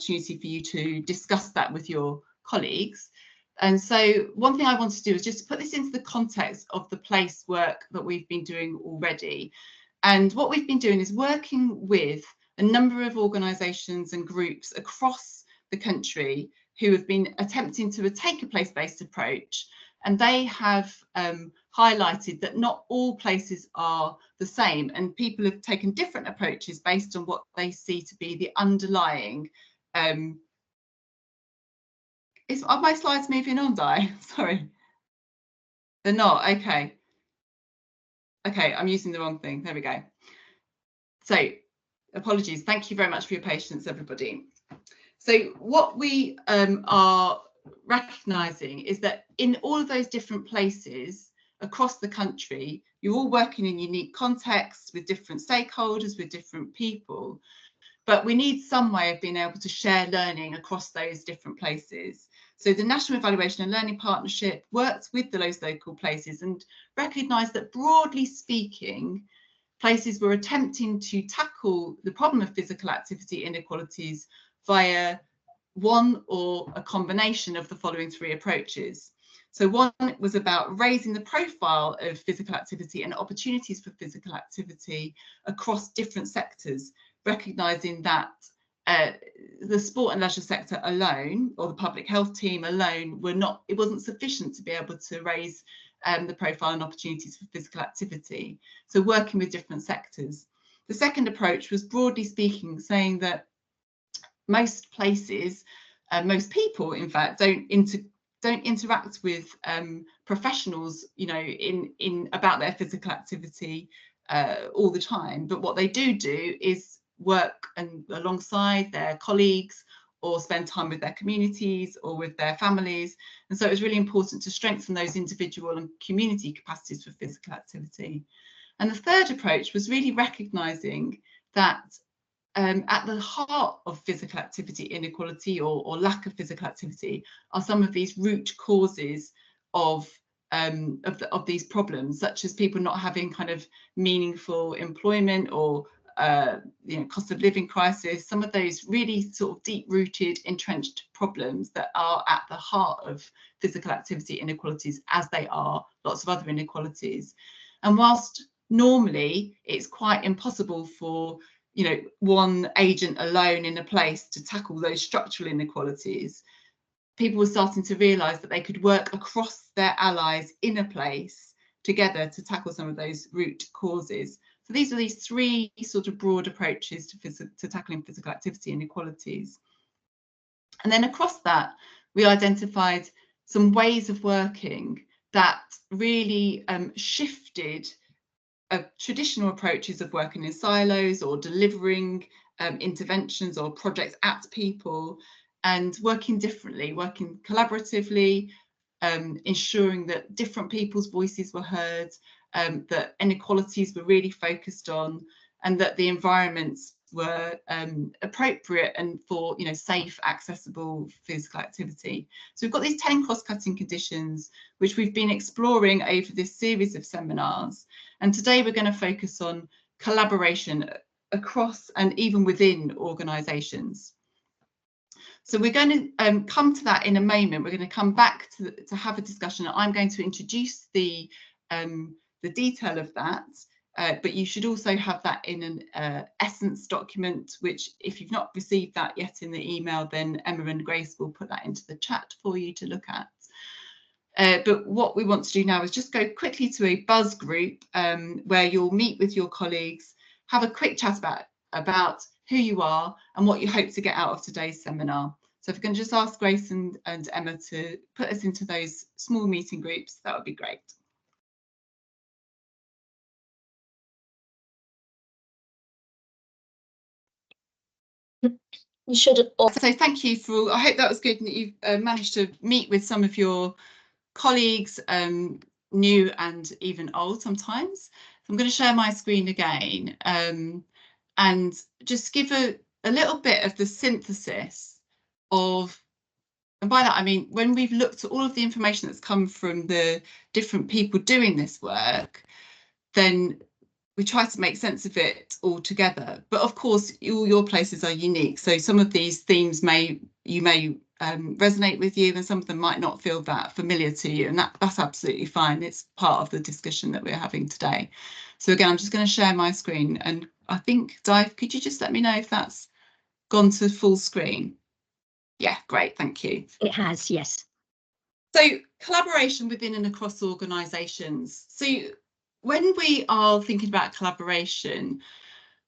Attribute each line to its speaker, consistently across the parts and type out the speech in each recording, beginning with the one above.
Speaker 1: opportunity for you to discuss that with your colleagues. And so one thing I want to do is just to put this into the context of the place work that we've been doing already. And what we've been doing is working with a number of organisations and groups across the country who have been attempting to take a place-based approach. And they have highlighted that not all places are the same, and people have taken different approaches based on what they see to be the underlying. Are my slides moving on, Di? Sorry. They're not, okay. Okay, I'm using the wrong thing. There we go. So apologies. Thank you very much for your patience, everybody. So what we are recognising is that in all of those different places across the country, you're all working in unique contexts with different stakeholders, with different people, but we need some way of being able to share learning across those different places. So the National Evaluation and Learning Partnership works with those local places and recognised that, broadly speaking, places were attempting to tackle the problem of physical activity inequalities via one or a combination of the following three approaches. So one was about raising the profile of physical activity and opportunities for physical activity across different sectors, recognising that the sport and leisure sector alone, or the public health team alone, it wasn't sufficient to be able to raise the profile and opportunities for physical activity. So working with different sectors. The second approach was, broadly speaking, saying that most places, most people, in fact, don't interact with professionals, you know, in about their physical activity all the time. But what they do is work alongside their colleagues, or spend time with their communities or with their families. And so it was really important to strengthen those individual and community capacities for physical activity. And the third approach was really recognising that at the heart of physical activity inequality or lack of physical activity are some of these root causes of these problems, such as people not having kind of meaningful employment, or you know, cost of living crisis, some of those really sort of deep-rooted, entrenched problems that are at the heart of physical activity inequalities, as they are lots of other inequalities. And whilst normally it's quite impossible for, you know, one agent alone in a place to tackle those structural inequalities, people were starting to realise that they could work across their allies in a place together to tackle some of those root causes. So these are these three sort of broad approaches to tackling physical activity inequalities. And then across that, we identified some ways of working that really shifted traditional approaches of working in silos or delivering interventions or projects at people, and working differently, working collaboratively, ensuring that different people's voices were heard, that inequalities were really focused on, and that the environments were appropriate and for, you know, safe, accessible physical activity. So we've got these 10 cross-cutting conditions which we've been exploring over this series of seminars, and today we're going to focus on collaboration across and even within organisations. So we're going to come to that in a moment. We're going to come back to have a discussion. I'm going to introduce the detail of that, but you should also have that in an essence document, which, if you've not received that yet in the email, then Emma and Grace will put that into the chat for you to look at. But what we want to do now is just go quickly to a buzz group where you'll meet with your colleagues, have a quick chat about who you are and what you hope to get out of today's seminar. So if we can just ask Grace and Emma to put us into those small meeting groups, that would be great.
Speaker 2: You should also.
Speaker 1: So thank you for, I hope that was good and that you've managed to meet with some of your colleagues, new and even old sometimes. I'm going to share my screen again and just give a little bit of the synthesis of, and by that I mean, when we've looked at all of the information that's come from the different people doing this work, then we try to make sense of it all together. But of course, all your places are unique. So some of these themes may resonate with you, and some of them might not feel that familiar to you, and that's absolutely fine. It's part of the discussion that we're having today. So again, I'm just going to share my screen, and I think, Di, could you just let me know if that's gone to full screen? Yeah, great, thank you.
Speaker 2: It has, yes.
Speaker 1: So collaboration within and across organisations. So when we are thinking about collaboration,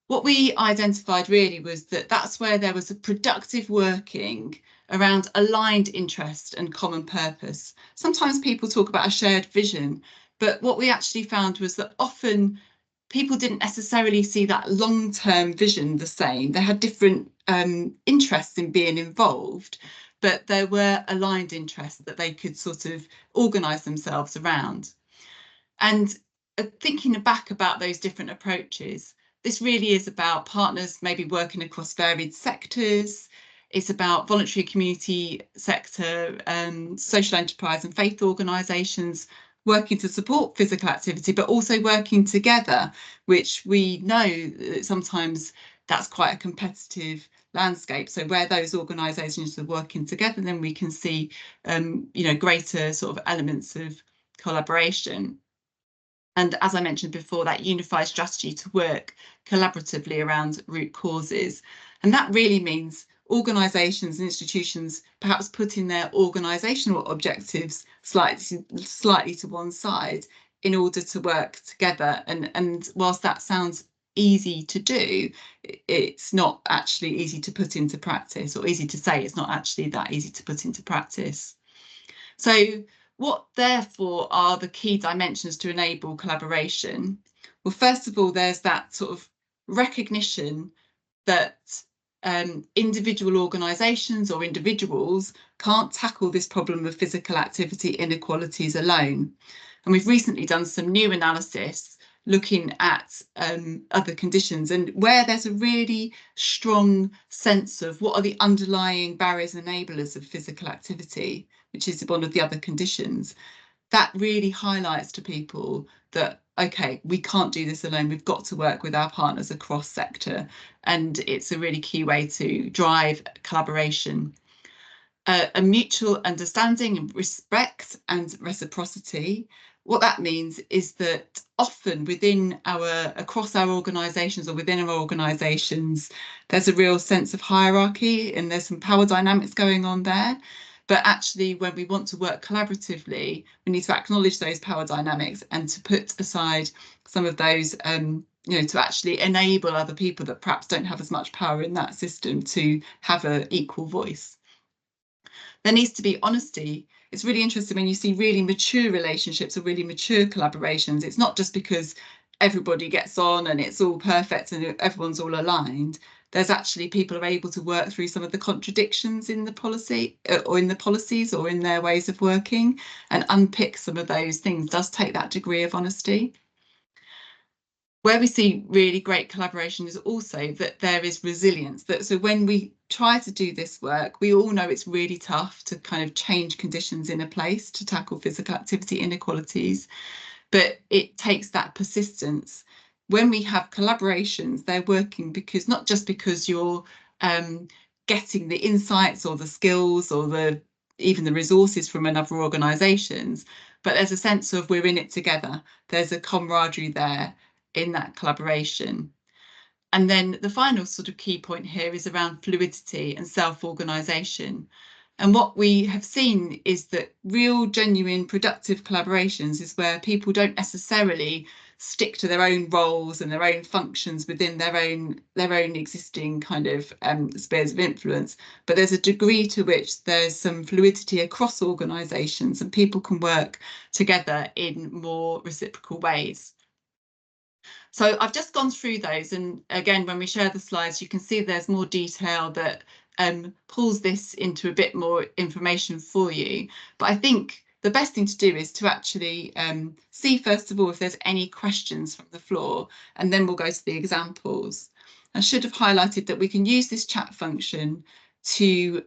Speaker 1: what we identified really was that that's where there was a productive working around aligned interest and common purpose. Sometimes people talk about a shared vision, but what we actually found was that often people didn't necessarily see that long-term vision the same. They had different interests in being involved, but there were aligned interests that they could sort of organise themselves around. And thinking back about those different approaches, this really is about partners maybe working across varied sectors. It's about voluntary community sector, social enterprise and faith organisations working to support physical activity, but also working together, which we know that sometimes that's quite a competitive landscape. So where those organisations are working together, then we can see, greater sort of elements of collaboration. And as I mentioned before, that unified strategy to work collaboratively around root causes. And that really means organisations and institutions perhaps putting their organisational objectives slightly to one side in order to work together. And whilst that sounds easy to do, it's not actually easy to put into practice, or easy to say. It's not actually that easy to put into practice. So what therefore are the key dimensions to enable collaboration? Well, first of all, there's that sort of recognition that individual organisations or individuals can't tackle this problem of physical activity inequalities alone. And we've recently done some new analysis looking at other conditions, and where there's a really strong sense of what are the underlying barriers and enablers of physical activity, which is one of the other conditions, that really highlights to people that, okay, we can't do this alone. We've got to work with our partners across sector. And it's a really key way to drive collaboration. A mutual understanding and respect and reciprocity. What that means is that often across our organisations or within our organisations, there's a real sense of hierarchy and there's some power dynamics going on there. But actually, when we want to work collaboratively, we need to acknowledge those power dynamics and to put aside some of those, to actually enable other people that perhaps don't have as much power in that system to have an equal voice. There needs to be honesty. It's really interesting when you see really mature relationships or really mature collaborations. It's not just because everybody gets on and it's all perfect and everyone's all aligned. There's actually people are able to work through some of the contradictions in the policy or in the policies or in their ways of working, and unpick some of those things. Does take that degree of honesty. Where we see really great collaboration is also that there is resilience. So when we try to do this work, we all know it's really tough to kind of change conditions in a place to tackle physical activity inequalities, but it takes that persistence. When we have collaborations, they're working because not just because you're getting the insights or the skills or even the resources from other organisations, but there's a sense of we're in it together. There's a camaraderie there in that collaboration. And then the final sort of key point here is around fluidity and self-organisation. And what we have seen is that real, genuine, productive collaborations is where people don't necessarily stick to their own roles and their own functions within their own existing kind of spheres of influence, but there's a degree to which there's some fluidity across organisations and people can work together in more reciprocal ways. So I've just gone through those, and again, when we share the slides, you can see there's more detail that pulls this into a bit more information for you. But I think the best thing to do is to actually see, first of all, if there's any questions from the floor, and then we'll go to the examples. I should have highlighted that we can use this chat function to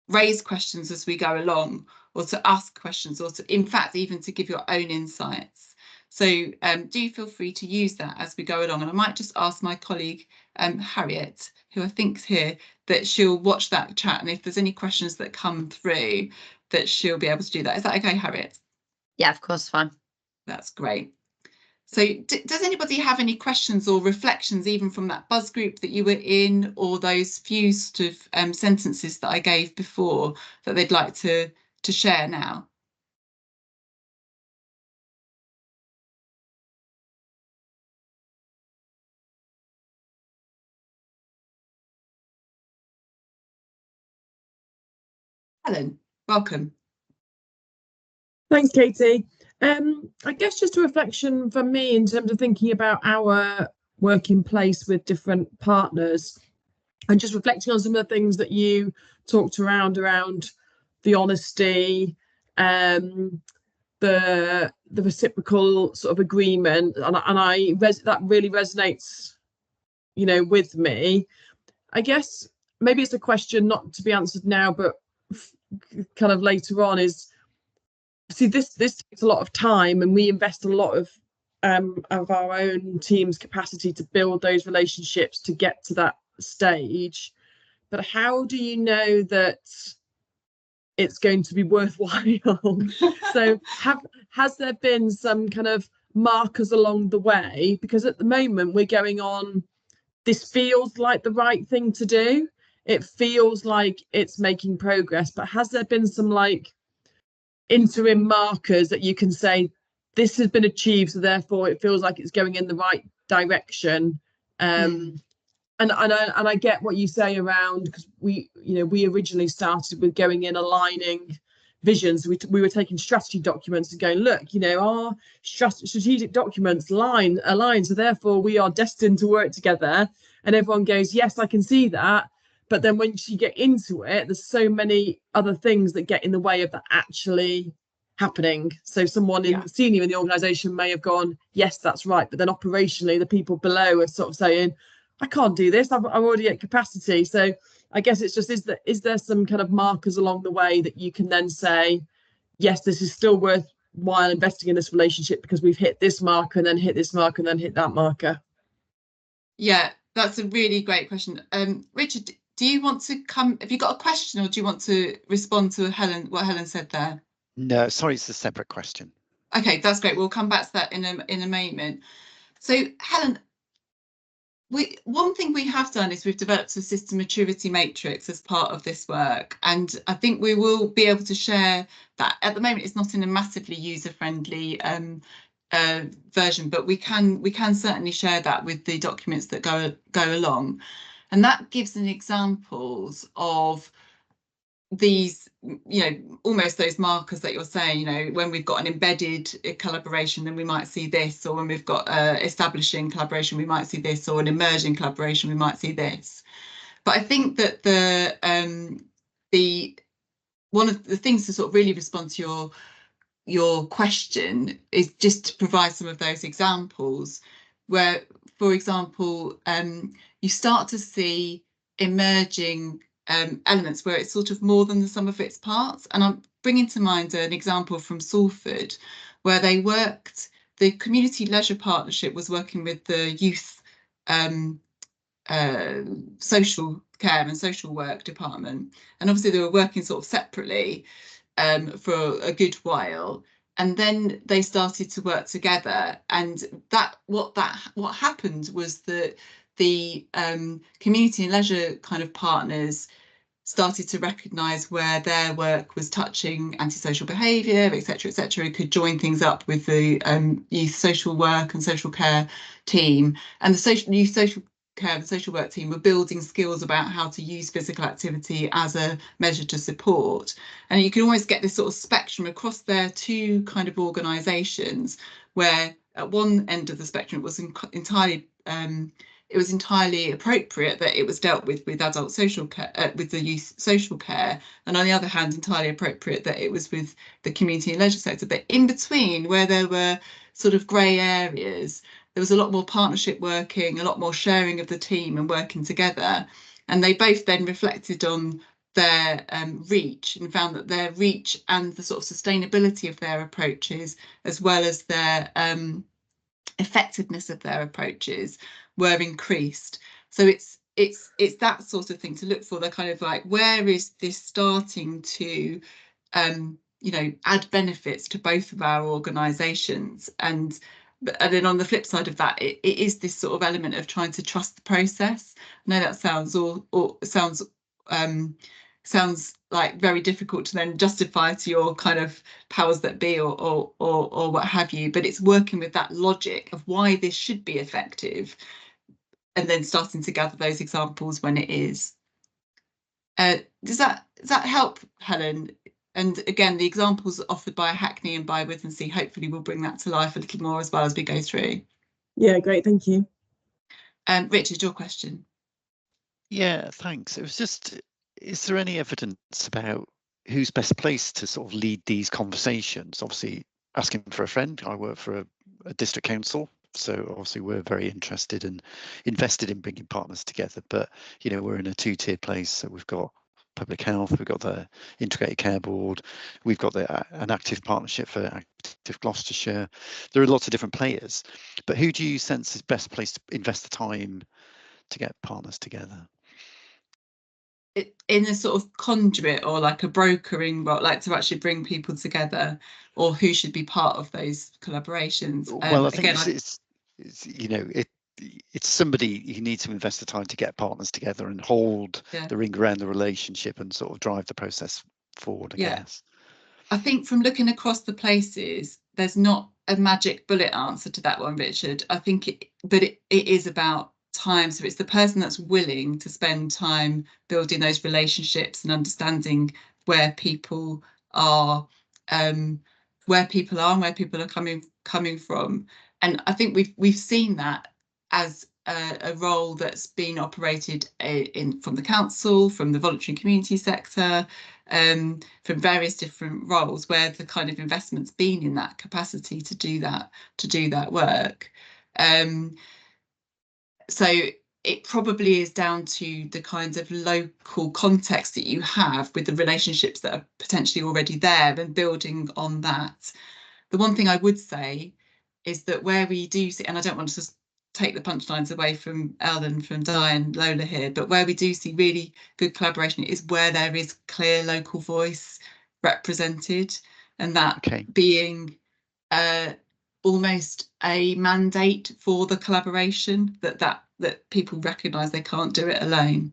Speaker 1: raise questions as we go along, or to ask questions, or to, in fact, even to give your own insights. So do feel free to use that as we go along. And I might just ask my colleague, Harriet, who I think's here, that she'll watch that chat. And if there's any questions that come through, that she'll be able to do that. Is that okay, Harriet?
Speaker 2: Yeah, of course, fine.
Speaker 1: That's great. So does anybody have any questions or reflections, even from that buzz group that you were in, or those few sort of sentences that I gave before, that they'd like to share now? Helen, welcome.
Speaker 3: Thanks, Katie. I guess just a reflection for me in terms of thinking about our working place with different partners, and just reflecting on some of the things that you talked around the honesty, the reciprocal sort of agreement, and that really resonates, you know, with me. I guess maybe it's a question not to be answered now, but kind of later on, is, see, this takes a lot of time, and we invest a lot of our own team's capacity to build those relationships to get to that stage. But how do you know that it's going to be worthwhile? So has there been some kind of markers along the way? Because at the moment we're going on, this feels like the right thing to do, it feels like it's making progress, but has there been some like interim markers that you can say this has been achieved, so therefore it feels like it's going in the right direction? And I get what you say around, because we originally started with going in aligning visions. We were taking strategy documents and going, look, our strategic documents align, so therefore we are destined to work together. And everyone goes, yes, I can see that. But then once you get into it, there's so many other things that get in the way of that actually happening. So someone senior in the organisation may have gone, yes, that's right. But then operationally, the people below are sort of saying, I can't do this, I'm already at capacity. So I guess it's just, is there some kind of markers along the way that you can then say, yes, this is still worthwhile investing in this relationship because we've hit this marker and then hit this marker and then hit that marker?
Speaker 1: Yeah, that's a really great question. Richard, do you want to come? Have you got a question, or do you want to respond to what Helen said there?
Speaker 4: No, sorry, it's a separate question.
Speaker 1: Okay, that's great. We'll come back to that in a moment. So, Helen, one thing we have done is we've developed a system maturity matrix as part of this work, and I think we will be able to share that. At the moment, it's not in a massively user-friendly version, but we can certainly share that with the documents that go along, and that gives an examples of these, almost those markers that you're saying, when we've got an embedded collaboration, then we might see this, or when we've got establishing collaboration, we might see this, or an emerging collaboration, we might see this. But I think that one of the things to sort of really respond to your question is just to provide some of those examples where, for example, you start to see emerging elements where it's sort of more than the sum of its parts. And I'm bringing to mind an example from Salford, where the Community Leisure Partnership was working with the youth social care and social work department. And obviously they were working sort of separately for a good while. And then they started to work together, and what happened was that the community and leisure kind of partners started to recognise where their work was touching antisocial behaviour, etc., could join things up with the youth social work and social care team, and the youth social care and social work team were building skills about how to use physical activity as a measure to support. And you can almost get this sort of spectrum across their two kind of organisations, where at one end of the spectrum it was entirely appropriate that it was dealt with adult social care, with the youth social care, and on the other hand, entirely appropriate that it was with the community and leisure sector. But in between, where there were sort of grey areas, there was a lot more partnership working, a lot more sharing of the team and working together. And they both then reflected on their reach, and found that their reach and the sort of sustainability of their approaches, as well as their effectiveness of their approaches, were increased. So it's that sort of thing to look for. They're kind of like, where is this starting to add benefits to both of our organisations? And then on the flip side of that, it is this sort of element of trying to trust the process. I know that sounds like very difficult to then justify to your kind of powers that be or what have you, but it's working with that logic of why this should be effective, and then starting to gather those examples when it is. Does that help, Helen? And again, the examples offered by Hackney and by Withensea hopefully will bring that to life a little more as well as we go through.
Speaker 3: Yeah, great, thank you.
Speaker 1: Richard, your question.
Speaker 4: Yeah, thanks. It was just, is there any evidence about who's best placed to sort of lead these conversations? Obviously, asking for a friend, I work for a district council, so obviously we're very interested and invested in bringing partners together, but we're in a two-tier place, so we've got public health, we've got the integrated care board, we've got an active partnership for Active Gloucestershire. There are lots of different players, but who do you sense is best placed to invest the time to get partners together?
Speaker 1: In a sort of conduit or like a brokering role, like to actually bring people together, or who should be part of those collaborations?
Speaker 4: Well, I think it's somebody who needs to invest the time to get partners together and hold the ring around the relationship and sort of drive the process forward, I guess.
Speaker 1: I think from looking across the places, there's not a magic bullet answer to that one, Richard. I think it is about time. So it's the person that's willing to spend time building those relationships and understanding where people are, and where people are coming from. And I think we've seen that as a role that's been operated from the council, from the voluntary community sector, from various different roles, where the kind of investment's been in that capacity to do that work. So it probably is down to the kinds of local context that you have with the relationships that are potentially already there and building on that. The one thing I would say is that where we do see, and I don't want to just take the punchlines away from Ellen, from Di and Lola here, but where we do see really good collaboration is where there is clear local voice represented, and that being almost a mandate for the collaboration, that people recognise they can't do it alone.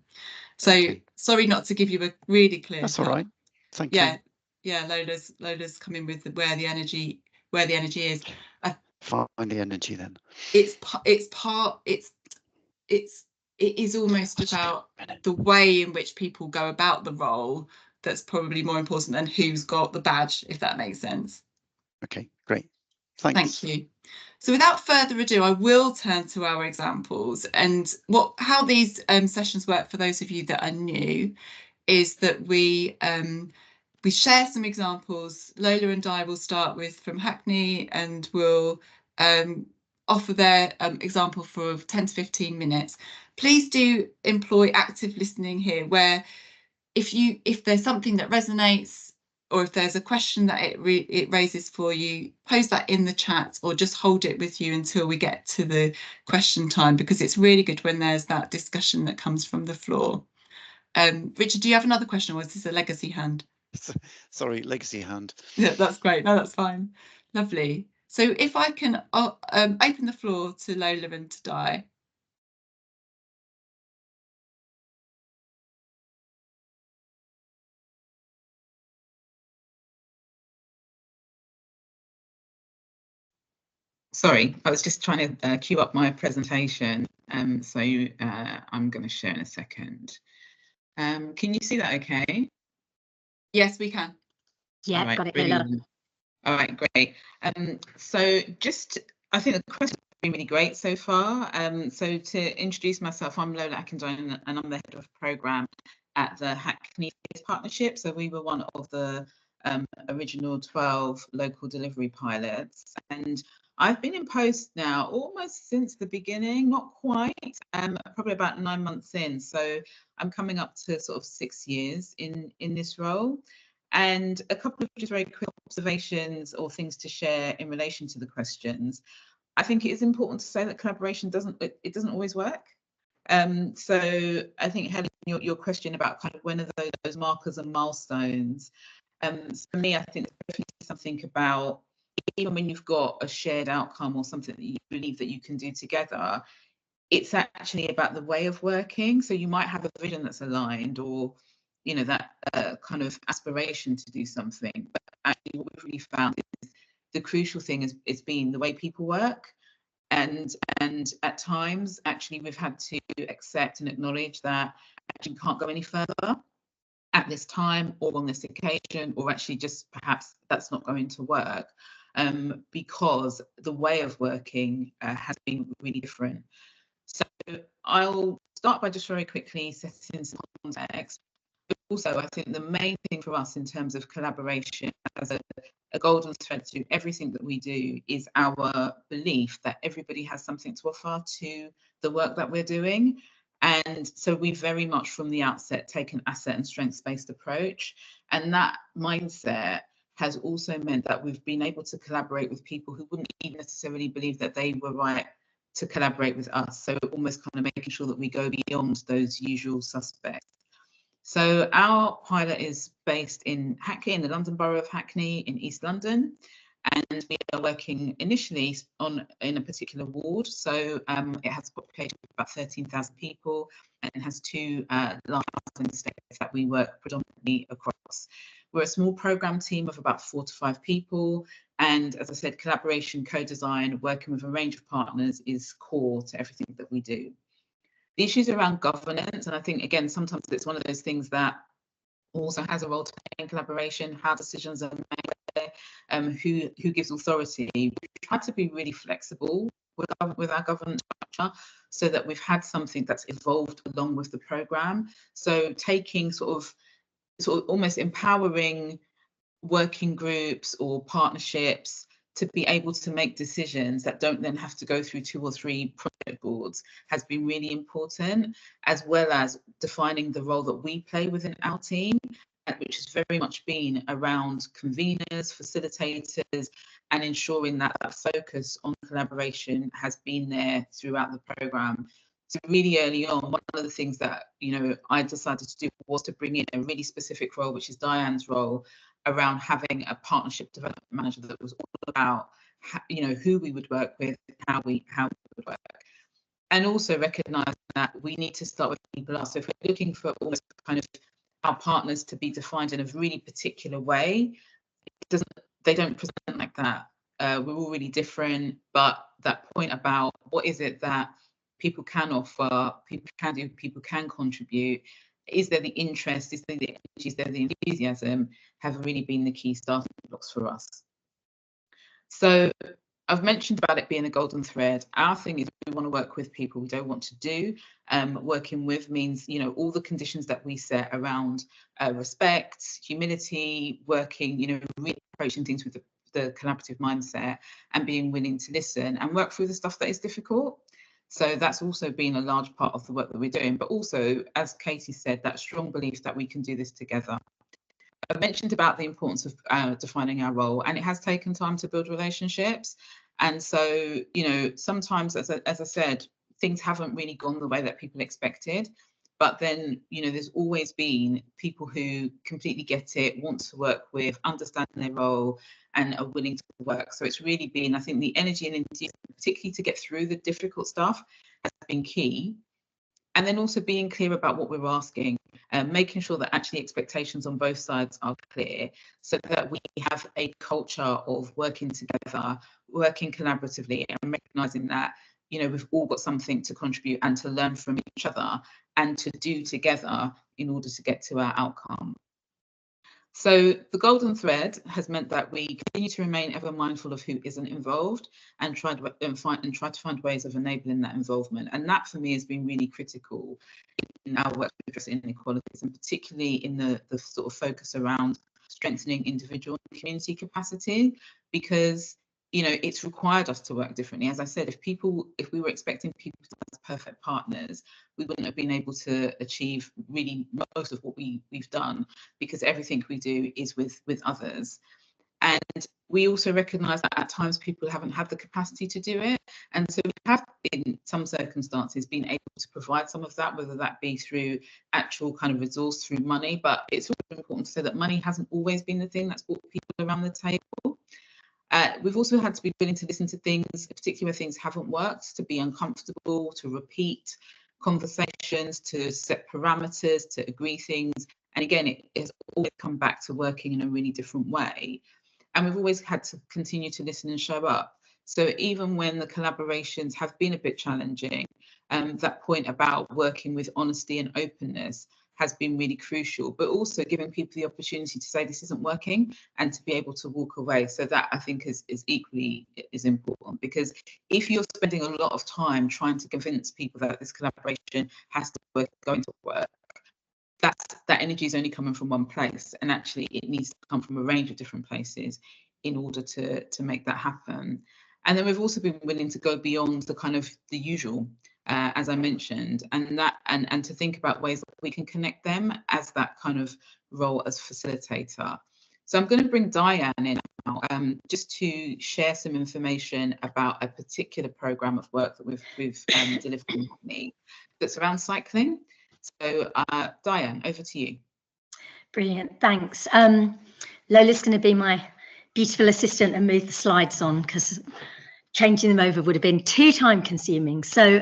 Speaker 1: So sorry not to give you a really clear.
Speaker 4: That's all right. Thank you.
Speaker 1: Yeah. Lola's coming with where the energy is.
Speaker 4: Find the energy then.
Speaker 1: It is almost about the way in which people go about the role that's probably more important than who's got the badge, if that makes sense.
Speaker 4: Okay, great. Thanks.
Speaker 1: Thank you. So without further ado, I will turn to our examples, and how these sessions work for those of you that are new is that we share some examples. Lola and I will start with from Hackney, and we'll offer their example for 10 to 15 minutes. Please do employ active listening here, where if there's something that resonates, or if there's a question that it raises for you, post that in the chat or just hold it with you until we get to the question time, because it's really good when there's that discussion that comes from the floor. Richard, do you have another question, or is this a legacy hand?
Speaker 4: Sorry, legacy hand.
Speaker 1: Yeah, that's great. No, that's fine. Lovely. So if I can open the floor to Lola and to Di.
Speaker 2: Sorry, I was just trying to queue up my presentation. So I'm going to share in a second. Can you see that okay?
Speaker 1: Yes, we can.
Speaker 5: Yeah,
Speaker 2: right,
Speaker 5: got it.
Speaker 2: brilliant. All right, great. So I think the questions have been really great so far. So to introduce myself, I'm Lola Akindone, and I'm the head of programme at the Hackney Partnership. So we were one of the original 12 local delivery pilots, and I've been in post now almost since the beginning, not quite, probably about 9 months in. So I'm coming up to sort of 6 years in this role. And a couple of just very quick observations or things to share in relation to the questions. I think it is important to say that collaboration doesn't always work. So I think, Helen, your question about kind of when are those markers and milestones, for me, I think there's definitely something about, even when you've got a shared outcome or something that you believe that you can do together, it's actually about the way of working. So you might have a vision that's aligned, or that kind of aspiration to do something, but actually what we've really found is the crucial thing is being the way people work. And at times, actually, we've had to accept and acknowledge that actually we can't go any further at this time or on this occasion, or actually just perhaps that's not going to work, because the way of working has been really different. So I'll start by just very quickly setting some context. But also, I think the main thing for us in terms of collaboration as a golden thread to everything that we do is our belief that everybody has something to offer to the work that we're doing. And so we very much from the outset take an asset and strengths-based approach. And that mindset has also meant that we've been able to collaborate with people who wouldn't even necessarily believe that they were right to collaborate with us. So almost kind of making sure that we go beyond those usual suspects. So our pilot is based in Hackney, in the London Borough of Hackney in East London. And we are working initially in a particular ward. So it has a population of about 13,000 people and has 2 large estates that we work predominantly across. We're a small programme team of about 4 to 5 people. And as I said, collaboration, co-design, working with a range of partners is core to everything that we do. The issues around governance, and I think, again, sometimes it's one of those things that also has a role to play in collaboration, how decisions are made, who gives authority. We try to be really flexible with our governance structure so that we've had something that's evolved along with the programme. So taking sort of almost empowering working groups or partnerships to be able to make decisions that don't then have to go through 2 or 3 project boards has been really important, as well as defining the role that we play within our team, which has very much been around conveners, facilitators, and ensuring that that focus on collaboration has been there throughout the programme. So really early on, one of the things that I decided to do was to bring in a really specific role, which is Diane's role, around having a partnership development manager that was all about who we would work with, how we would work, and also recognise that we need to start with people else. So if we're looking for almost kind of our partners to be defined in a really particular way, they don't present like that. We're all really different, but that point about what is it that people can offer, people can do, people can contribute, is there the interest, is there the energy, is there the enthusiasm, have really been the key starting blocks for us. So I've mentioned about it being a golden thread. Our thing is we want to work with people we don't want to do. Working with means, all the conditions that we set around respect, humility, working, really approaching things with the collaborative mindset and being willing to listen and work through the stuff that is difficult. So that's also been a large part of the work that we're doing, but also, as Katie said, that strong belief that we can do this together. I mentioned about the importance of defining our role, and it has taken time to build relationships. And so, sometimes, as I said, things haven't really gone the way that people expected. But then, there's always been people who completely get it, want to work with, understand their role, and are willing to work. So it's really been, I think, the energy and enthusiasm, particularly to get through the difficult stuff, has been key. And then also being clear about what we're asking, and making sure that actually expectations on both sides are clear, so that we have a culture of working together, working collaboratively, and recognising that we've all got something to contribute and to learn from each other and to do together in order to get to our outcome. So the golden thread has meant that we continue to remain ever mindful of who isn't involved and try to find ways of enabling that involvement. And that for me has been really critical in our work to address inequalities, and particularly in the sort of focus around strengthening individual and community capacity, because you know, it's required us to work differently. As I said, if we were expecting people to be perfect partners, we wouldn't have been able to achieve really most of what we've done, because everything we do is with others. And we also recognise that at times people haven't had the capacity to do it. And so we have, in some circumstances, been able to provide some of that, whether that be through actual kind of resource, through money. But it's also important to say that money hasn't always been the thing that's brought people around the table. We've also had to be willing to listen to things, particularly where things haven't worked, to be uncomfortable, to repeat conversations, to set parameters, to agree things. And again, it has always come back to working in a really different way. And we've always had to continue to listen and show up. So even when the collaborations have been a bit challenging, that point about working with honesty and openness has been really crucial, but also giving people the opportunity to say this isn't working and to be able to walk away. So that, I think, is equally important, because if you're spending a lot of time trying to convince people that this collaboration has to work, going to work, that energy is only coming from one place, and actually it needs to come from a range of different places in order to make that happen. And then we've also been willing to go beyond the kind of the usual, as I mentioned, and to think about ways that we can connect them as that kind of role as facilitator. So I'm going to bring Diane in now, just to share some information about a particular programme of work that we've delivered in Hackney that's around cycling. So Diane, over to you.
Speaker 5: Brilliant, thanks. Lola's going to be my beautiful assistant and move the slides on, because changing them over would have been too time consuming. So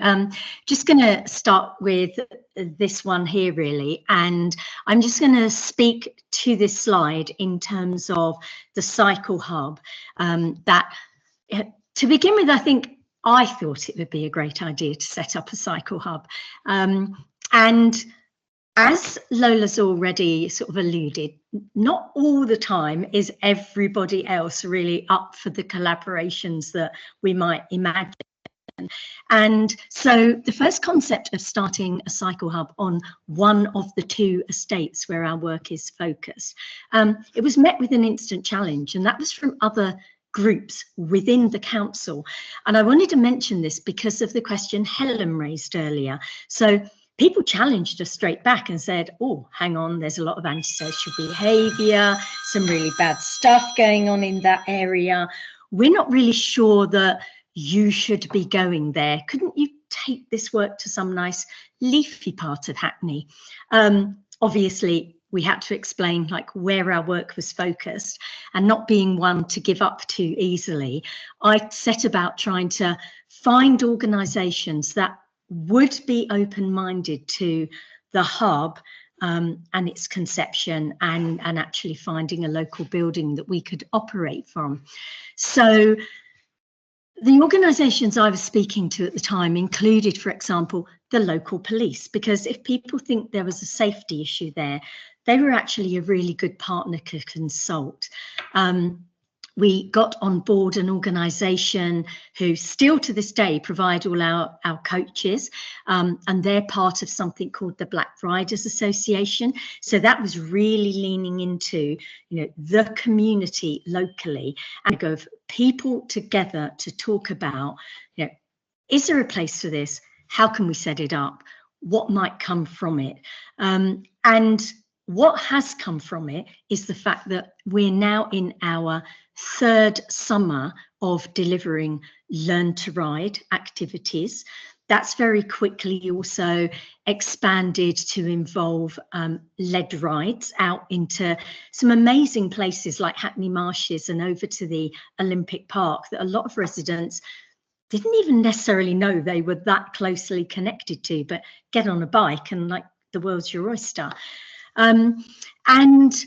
Speaker 5: just going to start with this one here really, and I'm just going to speak to this slide in terms of the Cycle Hub. That to begin with, I thought it would be a great idea to set up a Cycle Hub, and as Lola's already sort of alluded, not all the time is everybody else really up for the collaborations that we might imagine. And so the first concept of starting a Cycle Hub on one of the two estates where our work is focused, it was met with an instant challenge, and that was from other groups within the council. And I wanted to mention this because of the question Helen raised earlier. So people challenged us straight back and said, oh, hang on, there's a lot of antisocial behaviour, some really bad stuff going on in that area. We're not really sure that you should be going there. Couldn't you take this work to some nice leafy part of Hackney? Obviously, we had to explain like where our work was focused, and not being one to give up too easily, I set about trying to find organisations that would be open-minded to the hub and its conception, and actually finding a local building that we could operate from. So the organisations I was speaking to at the time included, for example, the local police, because if people think there was a safety issue there, they were actually a really good partner to consult. We got on board an organisation who still to this day provide all our coaches, and they're part of something called the Black Riders Association. So that was really leaning into, you know, the community locally, and go of people together to talk about, you know, is there a place for this? How can we set it up? What might come from it? And what has come from it is the fact that we're now in our third summer of delivering Learn to Ride activities. That's very quickly also expanded to involve led rides out into some amazing places like Hackney Marshes and over to the Olympic Park that a lot of residents didn't even necessarily know they were that closely connected to, but get on a bike and like the world's your oyster. And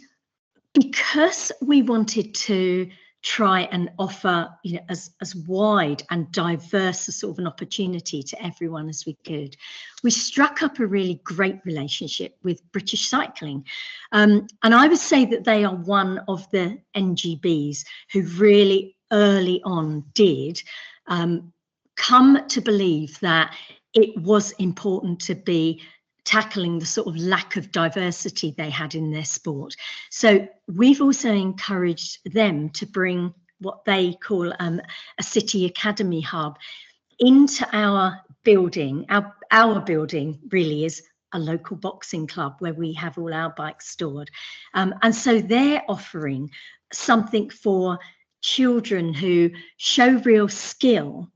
Speaker 5: because we wanted to try and offer, you know, as wide and diverse a sort of an opportunity to everyone as we could, we struck up a really great relationship with British Cycling. And I would say that they are one of the NGBs who really early on did come to believe that it was important to be tackling the sort of lack of diversity they had in their sport. So we've also encouraged them to bring what they call a city academy hub into our building. Our building really is a local boxing club where we have all our bikes stored. And so they're offering something for children who show real skill.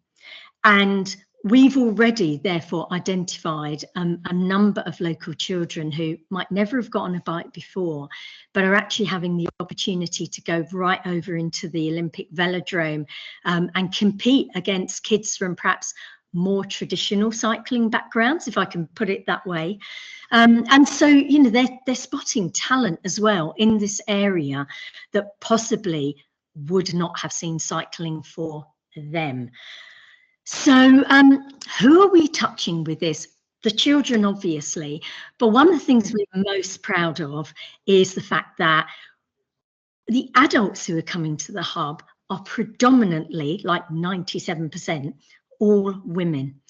Speaker 5: And we've already therefore identified a number of local children who might never have got on a bike before, but are actually having the opportunity to go right over into the Olympic velodrome and compete against kids from perhaps more traditional cycling backgrounds, if I can put it that way. And so, you know, they're spotting talent as well in this area that possibly would not have seen cycling for them. So who are we touching with this? The children, obviously, but one of the things we're most proud of is the fact that the adults who are coming to the hub are predominantly, like 97%, all women.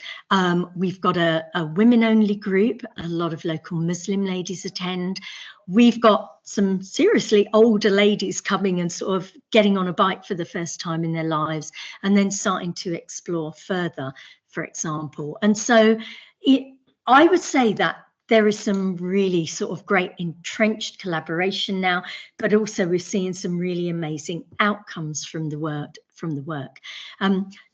Speaker 5: We've got a women-only group. A lot of local Muslim ladies attend. We've got some seriously older ladies coming and sort of getting on a bike for the first time in their lives and then starting to explore further, for example. And so I would say that there is some really sort of great entrenched collaboration now, but also we're seeing some really amazing outcomes from the work.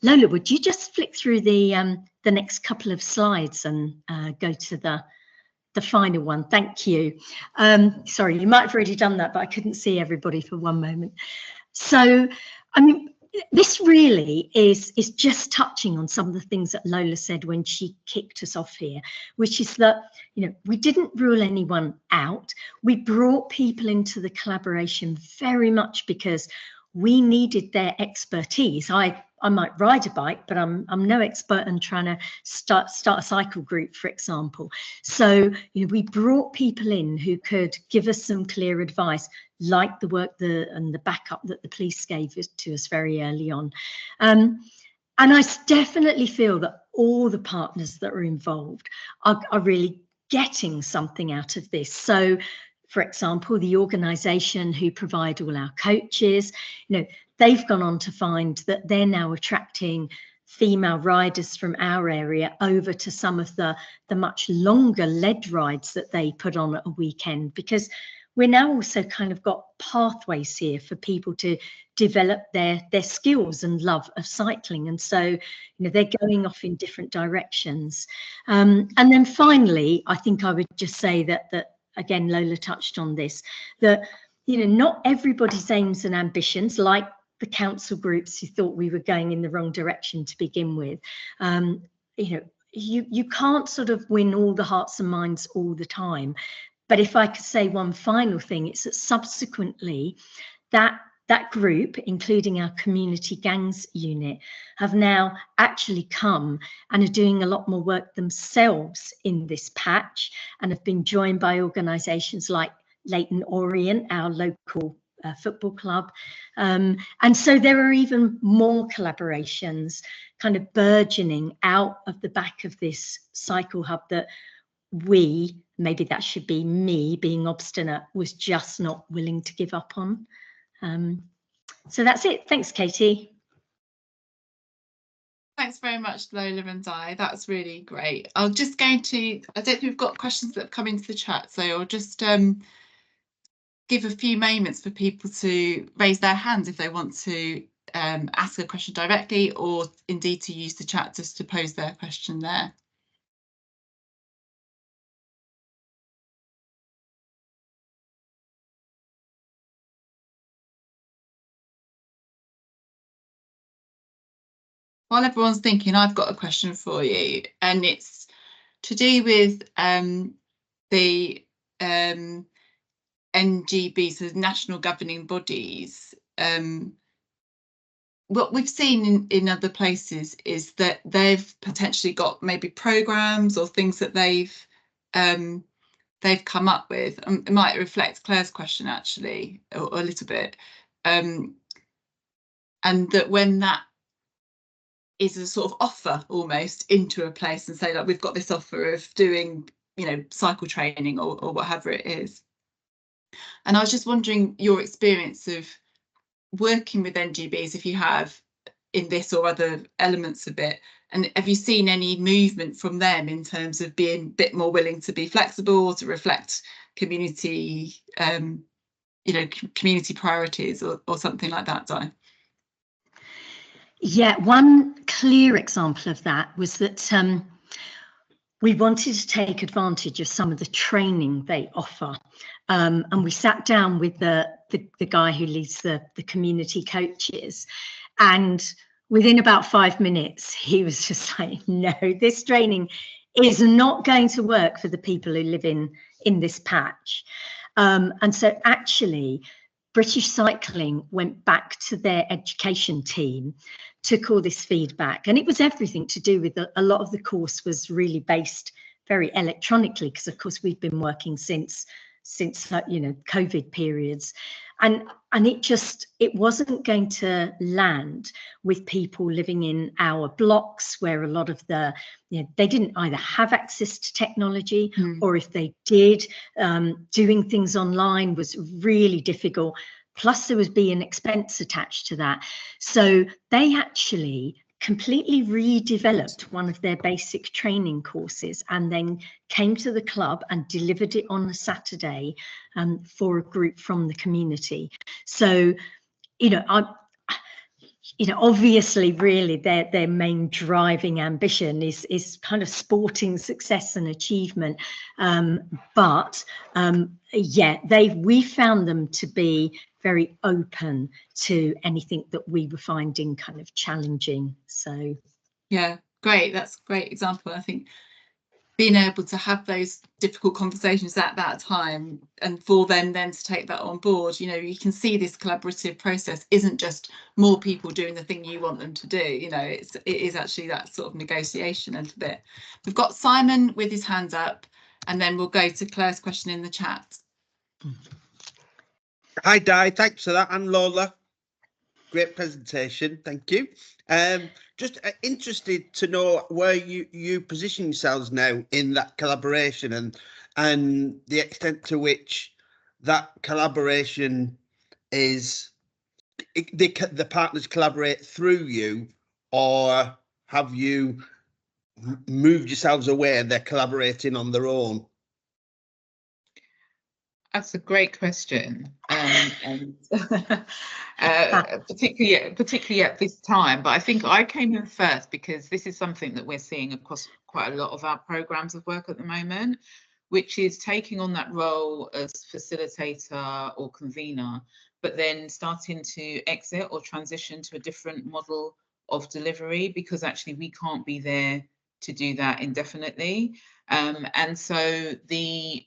Speaker 5: Lola, would you just flick through the next couple of slides and go to the final one? Thank you. Sorry, you might have already done that, but I couldn't see everybody for one moment. So, I mean, this really is just touching on some of the things that Lola said when she kicked us off here, which is that, you know, we didn't rule anyone out. We brought people into the collaboration very much because we needed their expertise. I might ride a bike, but I'm no expert in trying to start a cycle group, for example. So, you know, we brought people in who could give us some clear advice, like the work and the backup that the police gave to us very early on. And I definitely feel that all the partners that are involved are really getting something out of this. So, for example, the organisation who provide all our coaches, you know, they've gone on to find that they're now attracting female riders from our area over to some of the much longer lead rides that they put on at a weekend, because we're now also kind of got pathways here for people to develop their skills and love of cycling. And so, you know, they're going off in different directions. And then finally, I think I would just say that again, Lola touched on this, that, you know, not everybody's aims and ambitions, like the council groups who thought we were going in the wrong direction to begin with. You know, you can't sort of win all the hearts and minds all the time. But if I could say one final thing, it's that subsequently that group, including our community gangs unit, have now actually come and are doing a lot more work themselves in this patch and have been joined by organisations like Leyton Orient, our local football club. And so there are even more collaborations kind of burgeoning out of the back of this cycle hub that maybe that should be me being obstinate, was just not willing to give up on. So that's it. Thanks, Katie.
Speaker 1: Thanks very much, Lola and Di. That's really great. I'm just going to, I don't think we've got questions that have come into the chat, so I'll just give a few moments for people to raise their hands if they want to ask a question directly, or indeed to use the chat just to pose their question there. While everyone's thinking, I've got a question for you, and it's to do with the NGB, so national governing bodies. What we've seen in other places is that they've potentially got maybe programmes or things that they've come up with. It might reflect Claire's question actually, or a little bit, and that when that is a sort of offer almost into a place and say, like, we've got this offer of doing, you know, cycle training or whatever it is. And I was just wondering your experience of working with NGBs, if you have, in this or other elements of it, and have you seen any movement from them in terms of being a bit more willing to be flexible, to reflect community, community priorities or something like that, Di?
Speaker 5: Yeah, one clear example of that was that we wanted to take advantage of some of the training they offer. And we sat down with the guy who leads the community coaches, and within about 5 minutes, he was just like, no, this training is not going to work for the people who live in this patch. And so actually, British Cycling went back to their education team, took all this feedback, and it was everything to do with a lot of the course was really based very electronically, because of course we've been working since COVID periods, and it wasn't going to land with people living in our blocks, where a lot of they didn't either have access to technology, or if they did, doing things online was really difficult. Plus there would be an expense attached to that. So they actually completely redeveloped one of their basic training courses, and then came to the club and delivered it on a Saturday for a group from the community. So, obviously, really, their main driving ambition is kind of sporting success and achievement. We found them to be very open to anything that we were finding kind of challenging. So,
Speaker 1: yeah, great. That's a great example. I think being able to have those difficult conversations at that time, and for them then to take that on board, you can see this collaborative process isn't just more people doing the thing you want them to do. It is actually that sort of negotiation a little bit. We've got Simon with his hands up, and then we'll go to Claire's question in the chat.
Speaker 6: Hi, Di. Thanks for that. And Lola, great presentation. Thank you. Just interested to know where you position yourselves now in that collaboration, and the extent to which that collaboration is the partners collaborate through you, or have you moved yourselves away and they're collaborating on their own?
Speaker 2: That's a great question, and particularly at this time. But I think I came in first because this is something that we're seeing across quite a lot of our programs of work at the moment, which is taking on that role as facilitator or convener, but then starting to exit or transition to a different model of delivery, because actually we can't be there to do that indefinitely. And so the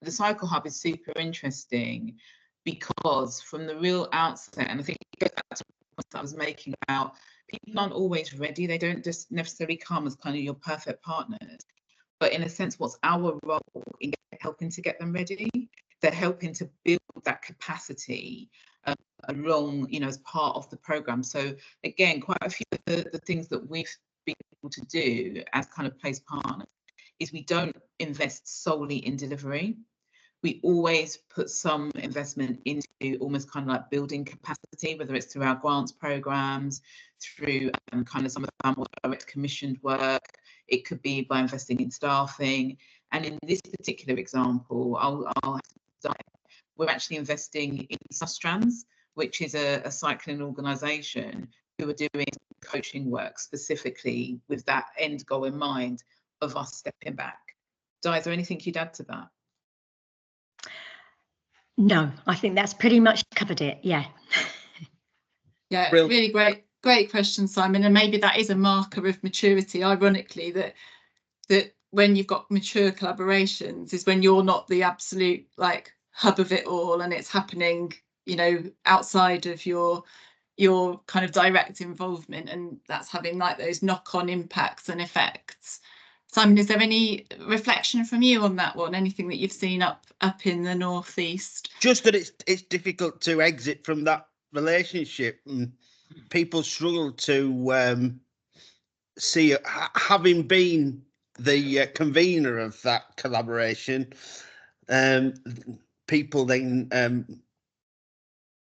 Speaker 2: Cycle Hub is super interesting, because from the real outset, and I think it goes back to the point that I was making about people aren't always ready. They don't just necessarily come as kind of your perfect partners. But in a sense, what's our role in helping to get them ready? They're helping to build that capacity along, as part of the program. So again, quite a few of the things that we've been able to do as kind of place partners is we don't invest solely in delivery. We always put some investment into almost kind of like building capacity, whether it's through our grants programs, through kind of some of our more direct commissioned work. It could be by investing in staffing. And in this particular example, we're actually investing in Sustrans, which is a cycling organisation who are doing coaching work specifically with that end goal in mind of us stepping back. Di, is there anything you'd add to that?
Speaker 5: No, I think that's pretty much covered it. Yeah.
Speaker 1: Yeah, really great question, Simon. And maybe that is a marker of maturity, ironically, that when you've got mature collaborations is when you're not the absolute like hub of it all, and it's happening, outside of your kind of direct involvement, and that's having like those knock-on impacts and effects. Simon, is there any reflection from you on that one? Anything that you've seen up in the northeast?
Speaker 6: Just that it's difficult to exit from that relationship, and people struggle to see, having been the convener of that collaboration, people then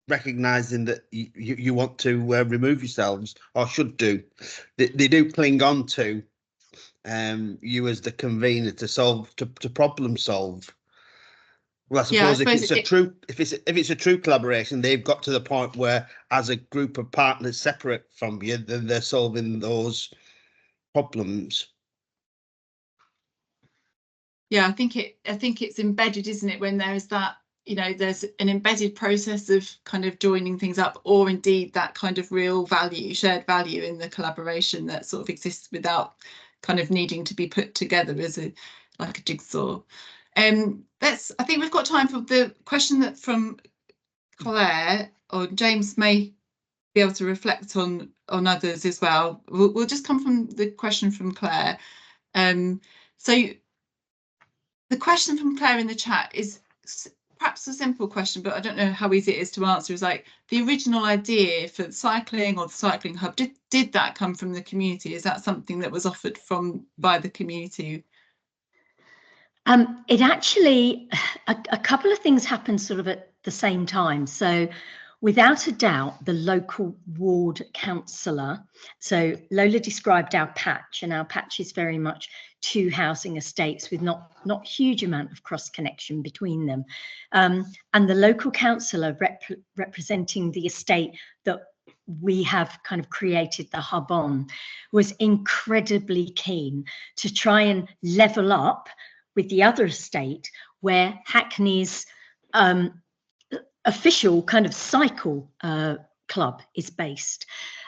Speaker 6: recognizing that you want to remove yourselves, or should do, they do cling on to you as the convener to problem solve. Well, I suppose, if it's a true collaboration, they've got to the point where, as a group of partners separate from you, then they're solving those problems.
Speaker 1: Yeah, I think it's embedded, isn't it, when there is that, you know, there's an embedded process of kind of joining things up, or indeed that kind of real value, shared value in the collaboration that sort of exists without kind of needing to be put together as like a jigsaw. I think we've got time for the question that from Claire, or James may be able to reflect on others as well. We'll just come from the question from Claire. So the question from Claire in the chat is perhaps a simple question, but I don't know how easy it is to answer. Is like, the original idea for cycling, or the cycling hub, did that come from the community? Is that something that was offered by the community?
Speaker 5: It actually, a couple of things happened sort of at the same time. So without a doubt, the local ward councillor, so Lola described our patch, and our patch is very much 2 housing estates with not huge amount of cross connection between them. And the local councillor representing the estate that we have kind of created the hub on was incredibly keen to try and level up with the other estate where Hackney's official kind of cycle club is based.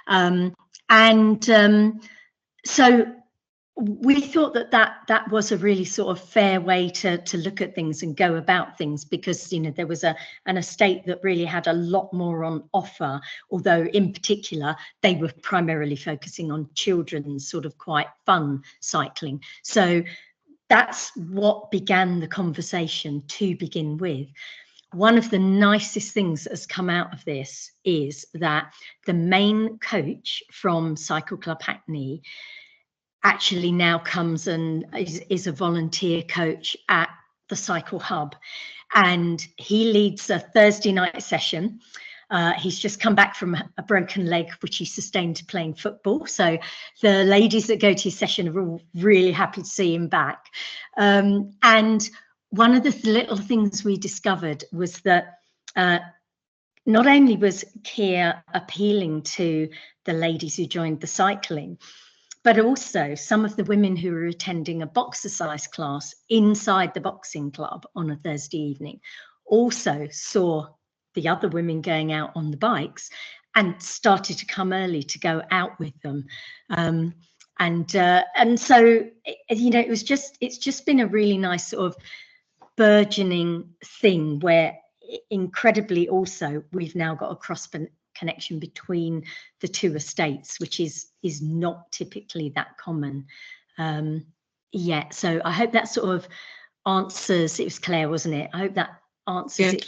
Speaker 5: So we thought that was a really sort of fair way to look at things and go about things, because, you know, there was an estate that really had a lot more on offer, although in particular they were primarily focusing on children's sort of quite fun cycling. So that's what began the conversation to begin with. One of the nicest things that has come out of this is that the main coach from Cycle Club Hackney actually now comes and is a volunteer coach at the Cycle Hub, and he leads a Thursday night session. He's just come back from a broken leg, which he sustained playing football. So the ladies that go to his session are all really happy to see him back. And one of the little things we discovered was that not only was Keir appealing to the ladies who joined the cycling, but also some of the women who were attending a boxercise class inside the boxing club on a Thursday evening also saw the other women going out on the bikes and started to come early to go out with them. And so, you know, it's just been a really nice sort of burgeoning thing where incredibly also we've now got a cross connection between the 2 estates, which is not typically that common. Yeah, so I hope that sort of answers. It was Claire, wasn't it? I hope that answers it.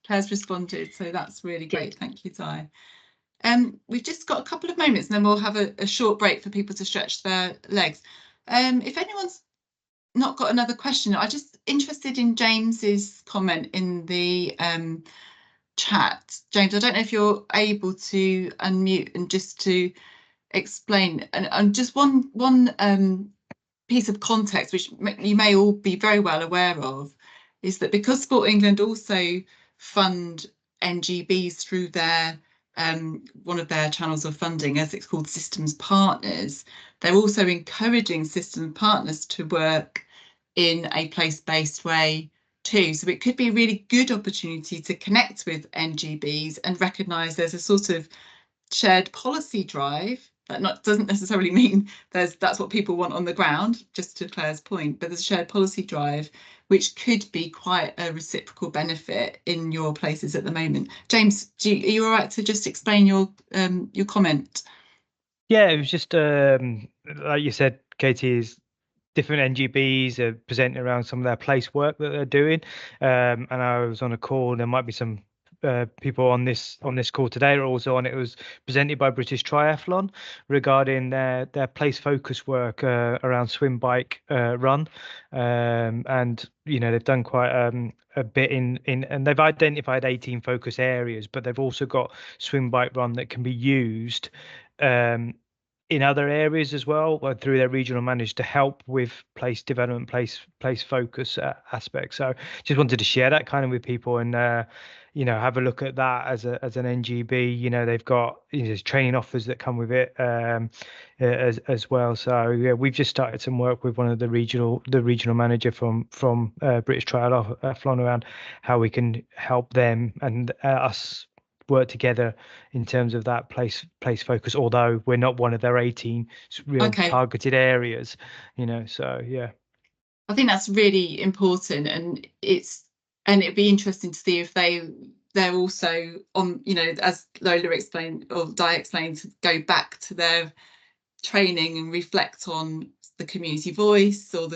Speaker 1: Claire's responded, so that's really great. Good. Thank you, Di. We've just got a couple of moments and then we'll have a short break for people to stretch their legs. If anyone's not got another question, I'm just interested in James's comment in the chat. James, I don't know if you're able to unmute and just to explain, and just one piece of context which you may all be very well aware of, is that because Sport England also fund NGBs through their one of their channels of funding, as it's called Systems Partners, they're also encouraging Systems Partners to work in a place-based way too. So it could be a really good opportunity to connect with NGBs and recognise there's a sort of shared policy drive. That doesn't necessarily mean that's what people want on the ground, just to Claire's point, but there's a shared policy drive which could be quite a reciprocal benefit in your places at the moment. James, are you all right to just explain your comment?
Speaker 7: Yeah, it was just like you said, Katie, is different NGBs are presenting around some of their place work that they're doing, and I was on a call. There might be some people on this call today are also on it. It was presented by British Triathlon regarding their place focus work around swim, bike, run, and they've done quite a bit in and they've identified 18 focus areas, but they've also got swim, bike, run that can be used in other areas as well, through their regional manager to help with place development, place focus aspects. So just wanted to share that kind of with people and have a look at that as an NGB. They've got there's training offers that come with it as well. So yeah, we've just started some work with one of the regional manager from British Triathlon around how we can help them and us work together in terms of that place focus, although we're not one of their 18 real targeted areas, so yeah.
Speaker 1: I think that's really important, and it'd be interesting to see if they're also on, as Lola explained or Di explained, to go back to their training and reflect on the community voice, or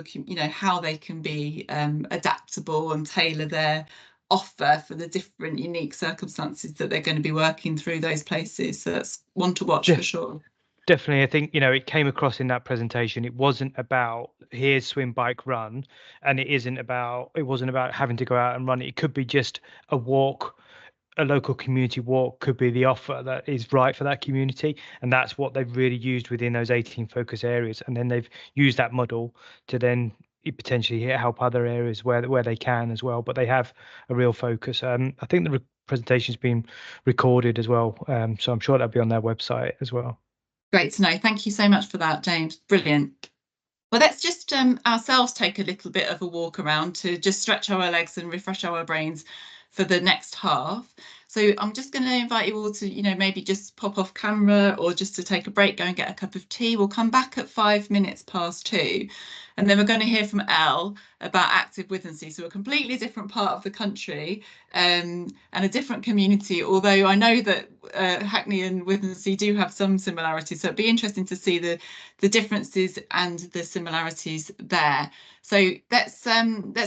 Speaker 1: how they can be adaptable and tailor their offer for the different unique circumstances that they're going to be working through those places. So that's one to watch for sure.
Speaker 7: Definitely. I think, it came across in that presentation. It wasn't about here's swim, bike, run, and it wasn't about having to go out and run. It could be just a walk, a local community walk could be the offer that is right for that community. And that's what they've really used within those 18 focus areas. And then they've used that model to then potentially help other areas where they can as well. But they have a real focus. I think the presentation's been recorded as well. So I'm sure that'll be on their website as well.
Speaker 1: Great to know. Thank you so much for that, James. Brilliant. Well, let's just ourselves take a little bit of a walk around to just stretch our legs and refresh our brains for the next half. So I'm just going to invite you all to, maybe just pop off camera or just to take a break, go and get a cup of tea. We'll come back at 2:05. And then we're going to hear from Elle about Active Withensea. So a completely different part of the country and a different community, although I know that Hackney and Withensea do have some similarities. So it'd be interesting to see the differences and the similarities there. So let's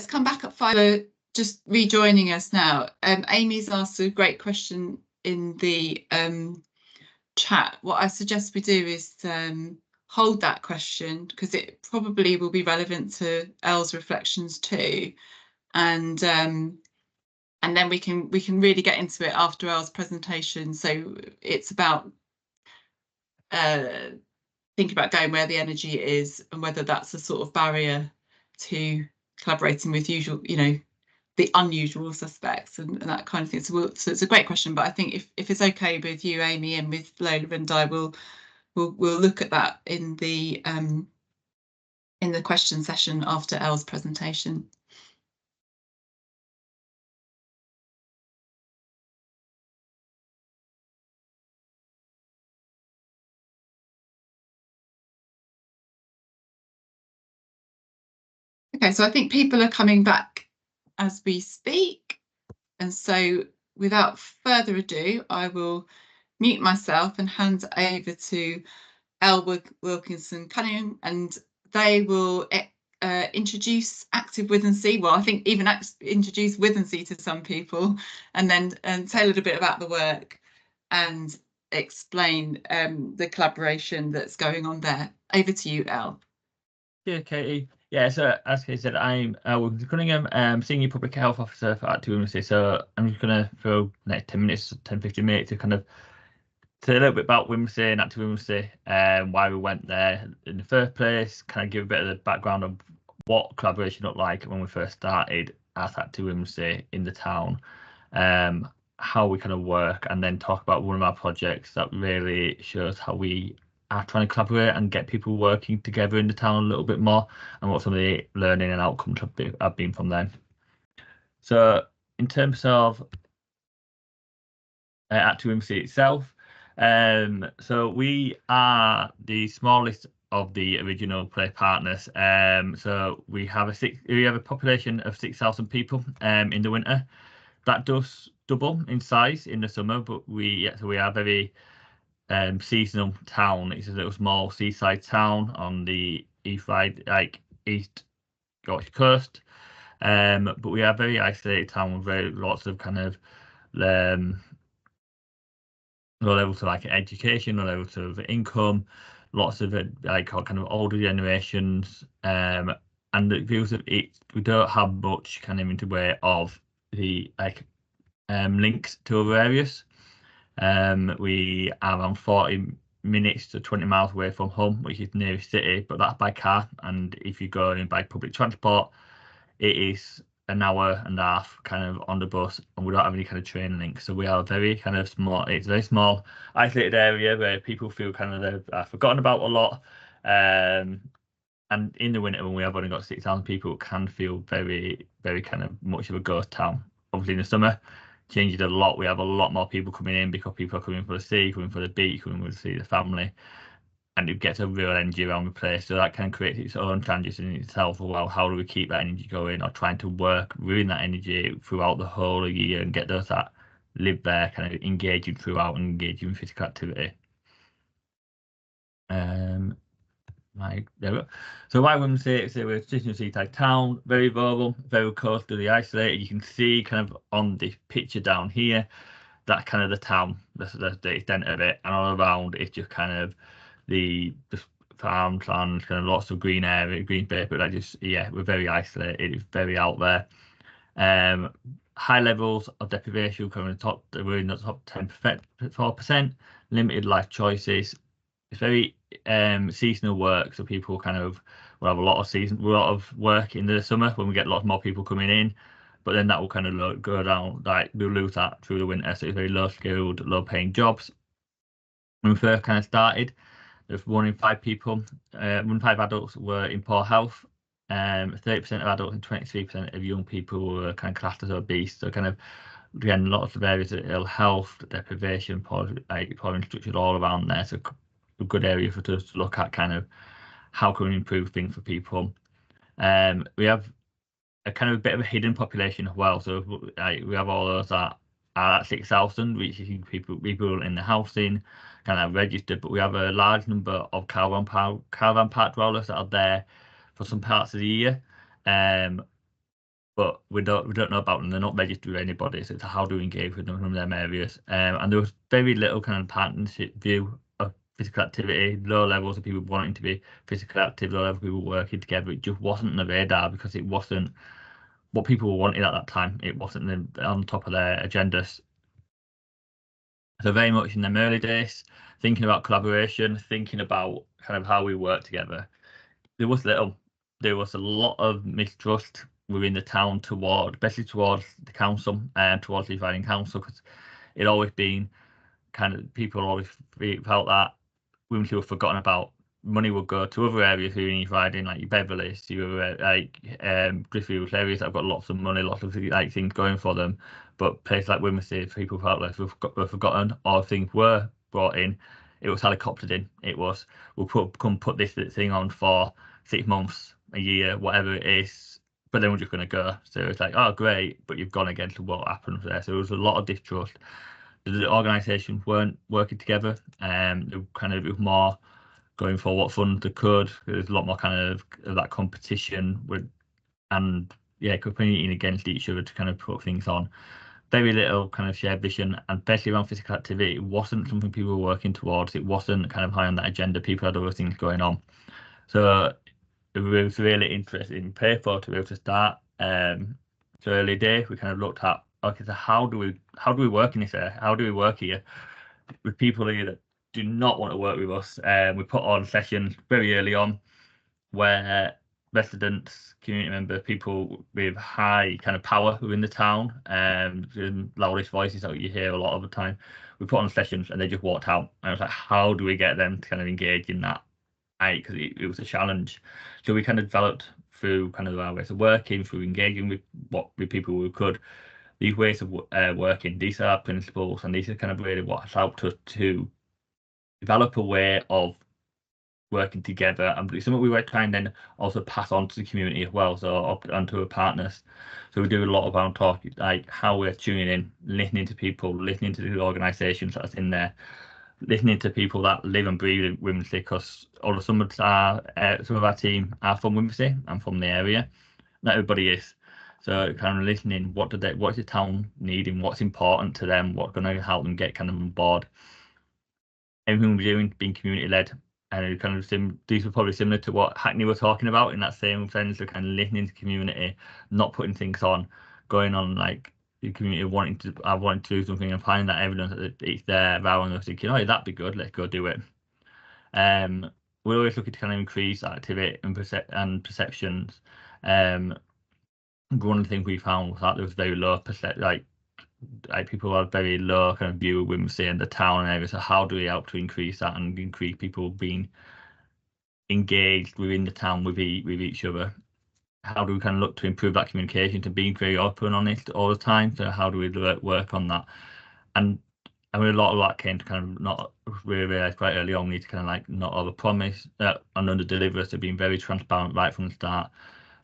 Speaker 1: come back at 5. Just rejoining us now. Amy's asked a great question in the chat. What I suggest we do is hold that question, because it probably will be relevant to Elle's reflections too, and then we can really get into it after Elle's presentation. So it's about thinking about going where the energy is and whether that's a sort of barrier to collaborating with usual, the unusual suspects and that kind of thing. So it's a great question, but I think if it's okay with you, Amy, and with Lola and I, we'll look at that in the question session after Elle's presentation. Okay, so I think people are coming back as we speak, and so without further ado, I will mute myself and hand over to Elle Wilkinson Cunningham, and they will introduce Active Withensea. Well, I think even introduce Withensea to some people, and then tell a little bit about the work and explain the collaboration that's going on there. Over to you, Elle.
Speaker 8: Yeah, Katie. Yeah, so as Katie said, I'm Wilkinson Cunningham, Senior Public Health Officer for Active Withensea. So I'm just going to, for the next 10-15 minutes, to kind of say a little bit about Withensea and Active Withensea, why we went there in the first place, kind of give a bit of the background of what collaboration looked like when we first started at Active Withensea in the town, how we kind of work, and then talk about one of our projects that really shows how we are trying to collaborate and get people working together in the town a little bit more, and what some of the learning and outcomes have been from them. So in terms of Active Withensea itself, so we are the smallest of the original play partners. So we have a population of 6,000 people in the winter. That does double in size in the summer, but we are very seasonal town. It's a little small seaside town on the east Yorkshire coast, but we are a very isolated town with lots of kind of low levels of like education, low levels of income, lots of like kind of older generations, and it feels that we don't have much kind of in the way of the like links to other areas. We are around 40 minutes to 20 miles away from home, which is the nearest city, but that's by car. And if you go in by public transport, it is an hour and a half kind of on the bus, and we don't have any kind of train links. So we are very kind of small. It's a very small, isolated area where people feel kind of they're forgotten about a lot. And in the winter, when we have only got 6,000 people, it can feel very, very kind of much of a ghost town. Obviously, in the summer, changes a lot. We have a lot more people coming in because people are coming for the sea, coming for the beach, coming to see the family, and it gets a real energy around the place. So that can create its own challenges in itself. Well, how do we keep that energy going, or trying to work within that energy throughout the whole of the year and get those that live there kind of engaging throughout and engaging in physical activity. There we go. So why Wimsey? So we're a traditional seaside town, very rural, very close to the isolated. You can see kind of on the picture down here, that kind of the town, the extent of it, and all around it's just kind of the farmland, kind of lots of green area, green bay, but like just, yeah, we're very isolated, it's very out there. High levels of deprivation, we're in the top 4%, limited life choices. It's very seasonal work, so people kind of will have a lot of work in the summer when we get a lot more people coming in, but then that will kind of go down, like we'll lose that through the winter. So it's very low skilled, low paying jobs. When we first kind of started, there's 1 in 5 people, 1 in 5 adults were in poor health. 30% of adults and 23% of young people were kind of classed as obese. So kind of, again, lots of areas of ill health, deprivation, poor infrastructure all around there. So a good area for us to look at kind of how can we improve things for people. We have a kind of a bit of a hidden population as well. So we have all those that are at 6,000, which is people in the housing kind of registered, but we have a large number of caravan park dwellers that are there for some parts of the year, but we don't know about them. They're not registered with anybody, so it's how do we engage with them from them areas. And there was very little kind of partnership view of physical activity, low levels of people wanting to be physically active, low levels of people working together. It just wasn't on the radar because it wasn't what people wanted at that time. It wasn't on top of their agendas. So very much in them early days, thinking about collaboration, thinking about kind of how we work together. There was a lot of mistrust within the town especially towards the council and towards the Leith Riding Council, because it always been kind of, people always felt that women who were forgotten about. Money would go to other areas who need riding, like your Beverleys, your like Driffield areas that have got lots of money, lots of like things going for them. But places like Wimsey, people felt like were forgotten, or if things were brought in, it was helicoptered in. It was, we'll come put this thing on for 6 months, a year, whatever it is, but then we're just going to go. So it's like, oh great, but you've gone against what happened there. So there was a lot of distrust. The organisations weren't working together, and it was more going for what funds they could. There's a lot more kind of that competition competing against each other to kind of put things on. Very little kind of shared vision, and especially around physical activity, it wasn't something people were working towards. It wasn't kind of high on that agenda. People had other things going on. So it was really interesting paper to be able to start. So early day, we kind of looked at, okay, so how do we work in this area? How do we work here with people here that do not want to work with us? We put on sessions very early on where residents, community members, people with high kind of power within the town, loudest voices that you hear a lot of the time, we put on sessions and they just walked out. And I was like, how do we get them to kind of engage in that? Because it was a challenge. So we kind of developed through kind of our ways of working, through engaging with people who could, these ways of working. These are principles, and these are kind of really what's helped us to develop a way of working together, and something we were trying then also pass on to the community as well, so up onto our partners. So we do a lot of our talk, like how we're tuning in, listening to people, listening to the organisations that's in there, listening to people that live and breathe in Wimsey, because some of our team are from Wimsey and from the area. Not everybody is. So kind of listening, what's the town needing, what's important to them, what's going to help them get kind of on board. Everything we're doing being community led, and kind of these were probably similar to what Hackney were talking about in that same sense of kind of listening to community, not putting things on, going on like the community wanting to do something and finding that evidence that it's there rather than thinking, oh, that'd be good, let's go do it. We're always looking to kind of increase activity and perceptions. One of the things we found was that there was very low like people had very low kind of view of Wimsey and the town area. So how do we help to increase that and increase people being engaged within the town with each other? How do we kind of look to improve that communication, to being very open and honest all the time? So how do we work on that? And I mean, a lot of that came to kind of not really realize quite early on. We need to kind of like not overpromise and under-deliver, so being very transparent right from the start.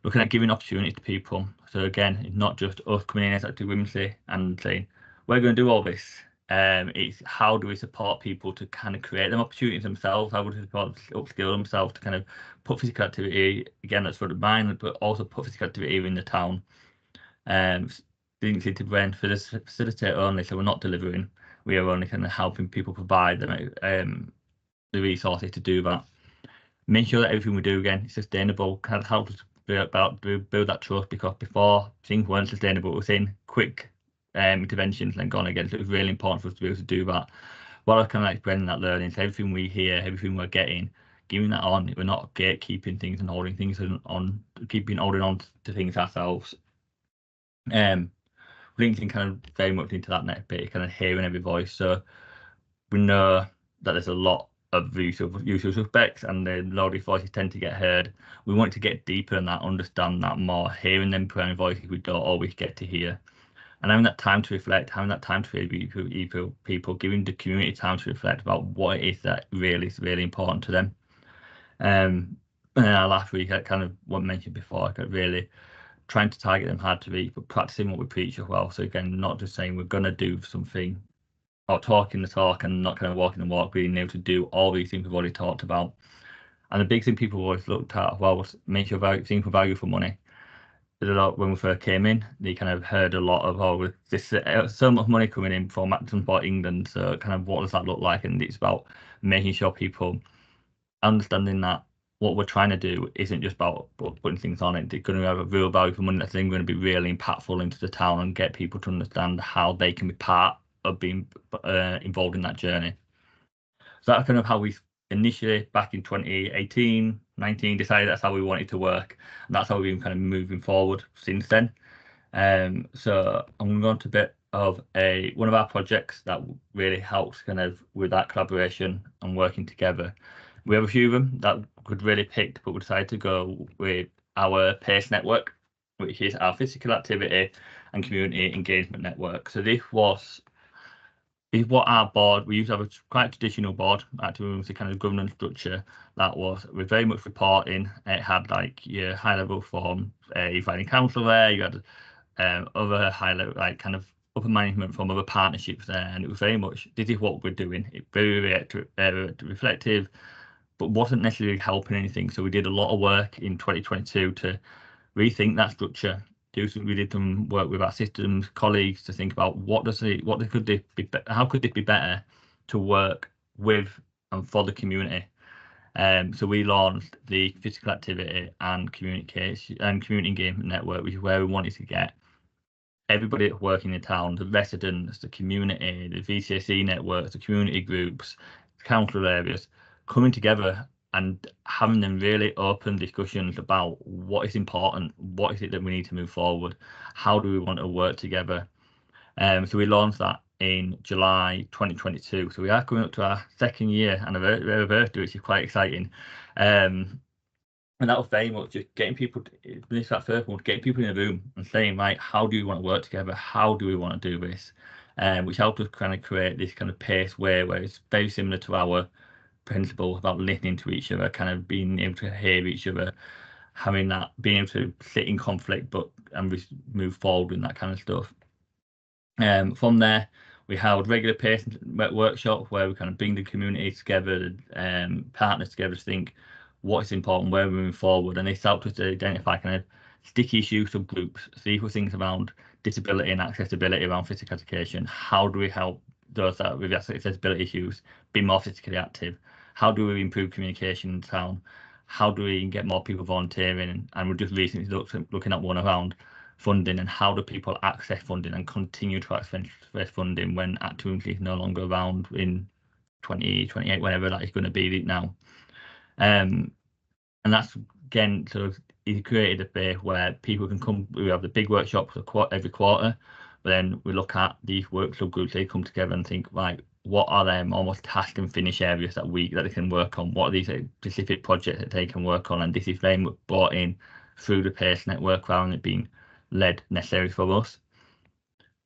Speaker 8: Looking at giving opportunity to people. So again, it's not just us coming in as Active Wimsey and saying we're going to do all this. It's how do we support people to kind of create them opportunities themselves? How would we support upskill themselves to kind of put physical activity again that's front of mind, but also put physical activity in the town. Didn't seem to rent for this facilitate only, so we're not delivering. We are only kind of helping people provide them the resources to do that. Make sure that everything we do again is sustainable. Kind of help us build that trust, because before things weren't sustainable within quick interventions and gone again. So it was really important for us to be able to do that. While I kind of like spreading that learning, so everything we hear, everything we're getting, giving that on. We're not gatekeeping things and holding things on, holding on to things ourselves. Linking kind of very much into that next bit, kind of hearing every voice. So we know that there's a lot of usual suspects, and the loudest voices tend to get heard. We want to get deeper in that, understand that more, hearing them primary voices we don't always get to hear, and having that time to reflect, having that time to hear people, giving the community time to reflect about what it is that really is really important to them. And then last week, I kind of what I mentioned before, I got really trying to target them hard to reach, but practicing what we preach as well. So again, not just saying we're going to do something or talking the talk and not kind of walking the walk, being able to do all these things we've already talked about. And the big thing people always looked at as well was make your thing for value for money. There's a lot when we first came in, they kind of heard a lot of, oh, this so much money coming in from Acton Sport England. So kind of what does that look like? And it's about making sure people understanding that what we're trying to do isn't just about putting things on it. It's going to have a real value for money that's then going to be really impactful into the town and get people to understand how they can be part of being involved in that journey. So that's kind of how we initially, back in 2018, 19, decided that's how we wanted to work. And that's how we've been kind of moving forward since then. So I'm going to go on to a bit of one of our projects that really helps kind of with that collaboration and working together. We have a few of them that could really pick, but we decided to go with our PACE network, which is our physical activity and community engagement network. So this is what our board, we used to have a quite traditional board, actually, with a kind of governance structure that was very much reporting. It had like your high level form, you find a council there, you had other high level, like kind of upper management from other partnerships there, and it was very much, this is what we're doing. It's very reflective, but wasn't necessarily helping anything. So we did a lot of work in 2022 to rethink that structure. We did some work with our systems colleagues to think about how could this be better to work with and for the community. So we launched the physical activity and communication and community engagement network, which is where we wanted to get everybody working in town, the residents, the community, the VCSE networks, the community groups, the council areas, coming together and having them really open discussions about what is important, what is it that we need to move forward, how do we want to work together. So we launched that in July 2022. So we are coming up to our second year anniversary, which is quite exciting. And that was very much just getting people, that first one, getting people in the room and saying, right, how do we want to work together? How do we want to do this? Which helped us kind of create this kind of PACE way where it's very similar to our principle about listening to each other, kind of being able to hear each other, having that, being able to sit in conflict and move forward and that kind of stuff. From there, we held regular PACE workshops where we kind of bring the community together, partners together to think what is important, where we're moving forward, and they helped us to identify kind of sticky issue subgroups, see for things around disability and accessibility around physical education. How do we help those that with accessibility issues be more physically active? How do we improve communication in town? How do we get more people volunteering? And we're just recently looking at one around funding and how do people access funding and continue to access funding when Activity is no longer around in 2028, whenever that is going to be now. And that's again sort of he created a space where people can come. We have the big workshops every quarter, but then we look at these work subgroups. They come together and think, right, what are them almost task and finish areas that they can work on? What are these specific projects that they can work on? And this is very much brought in through the PACE network rather than it being led necessarily for us.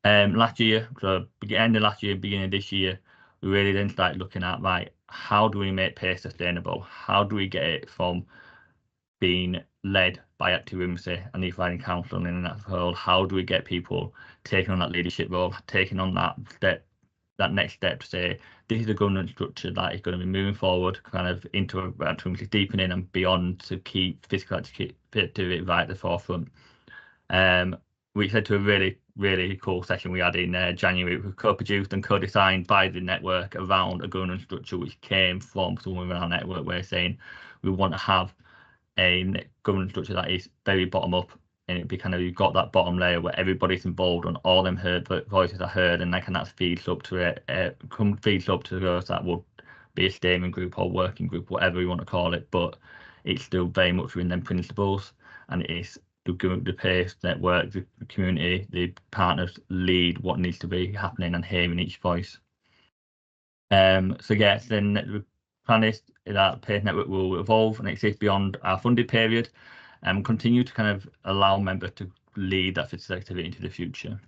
Speaker 8: Last year, so end of last year, beginning of this year, we really then started looking at, right, how do we make PACE sustainable? How do we get it from being led by Active Literacy and Youth Riding Council and that whole, how do we get people taking on that leadership role, taking on that next step to say, this is a governance structure that is going to be moving forward, kind of into Active deepening and beyond to keep physical activity right at the forefront. We led to a really, really cool session we had in January. We co-produced and co-designed by the network around a governance structure which came from someone in our network. We're saying we want to have a governance structure that is very bottom up, and it'd be kind of, you've got that bottom layer where everybody's involved and all them voices are heard, and that feeds up to it, feeds up to those that would be a steering group or working group, whatever you want to call it, but it's still very much within them principles, and it is the PACE network, the community, the partners lead what needs to be happening and hearing each voice. So yes, then the plan is that PACE network will evolve and exist beyond our funded period and continue to kind of allow members to lead that physical activity into the future.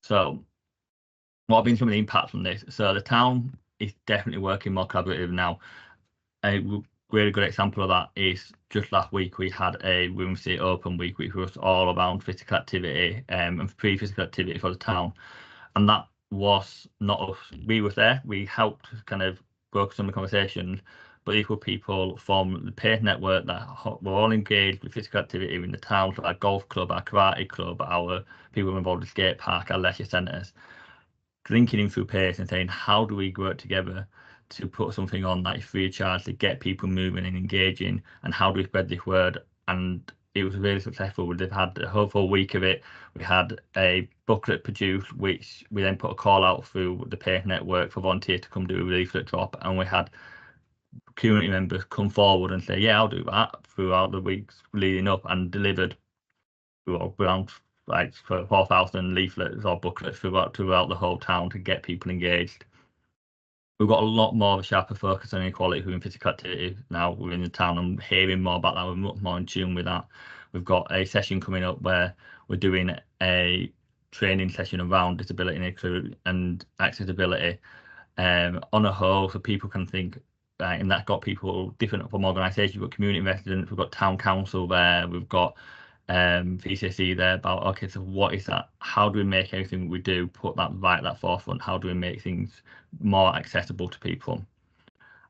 Speaker 8: So what have been some of the impacts from this? So the town is definitely working more collaborative now. A really good example of that is just last week we had a Women's City Open week, which was all around physical activity and free physical activity for the town. And that was not us. We were there. We helped kind of broker some of the conversations, but these were people from the PACE network that were all engaged with physical activity in the town, so our golf club, our karate club, our people involved in skate park, our leisure centres, linking in through PACE and saying, how do we work together to put something on that is free of charge to get people moving and engaging, and how do we spread this word? And it was really successful. We've had a whole full week of it. We had a booklet produced, which we then put a call out through the PACE network for volunteers to come do a leaflet drop, and we had community members come forward and say, yeah, I'll do that throughout the weeks leading up, and delivered around like 4,000 leaflets or booklets throughout the whole town to get people engaged. We've got a lot more of a sharper focus on inequality within physical activity now within the town, and hearing more about that. We're much more in tune with that. We've got a session coming up where we're doing a training session around disability and accessibility on a whole, so people can think, and that's got people different from organisations. We've got community residents, we've got town council there, we've got VCSE there about, okay, so what is that? How do we make everything we do put that right at that forefront? How do we make things more accessible to people?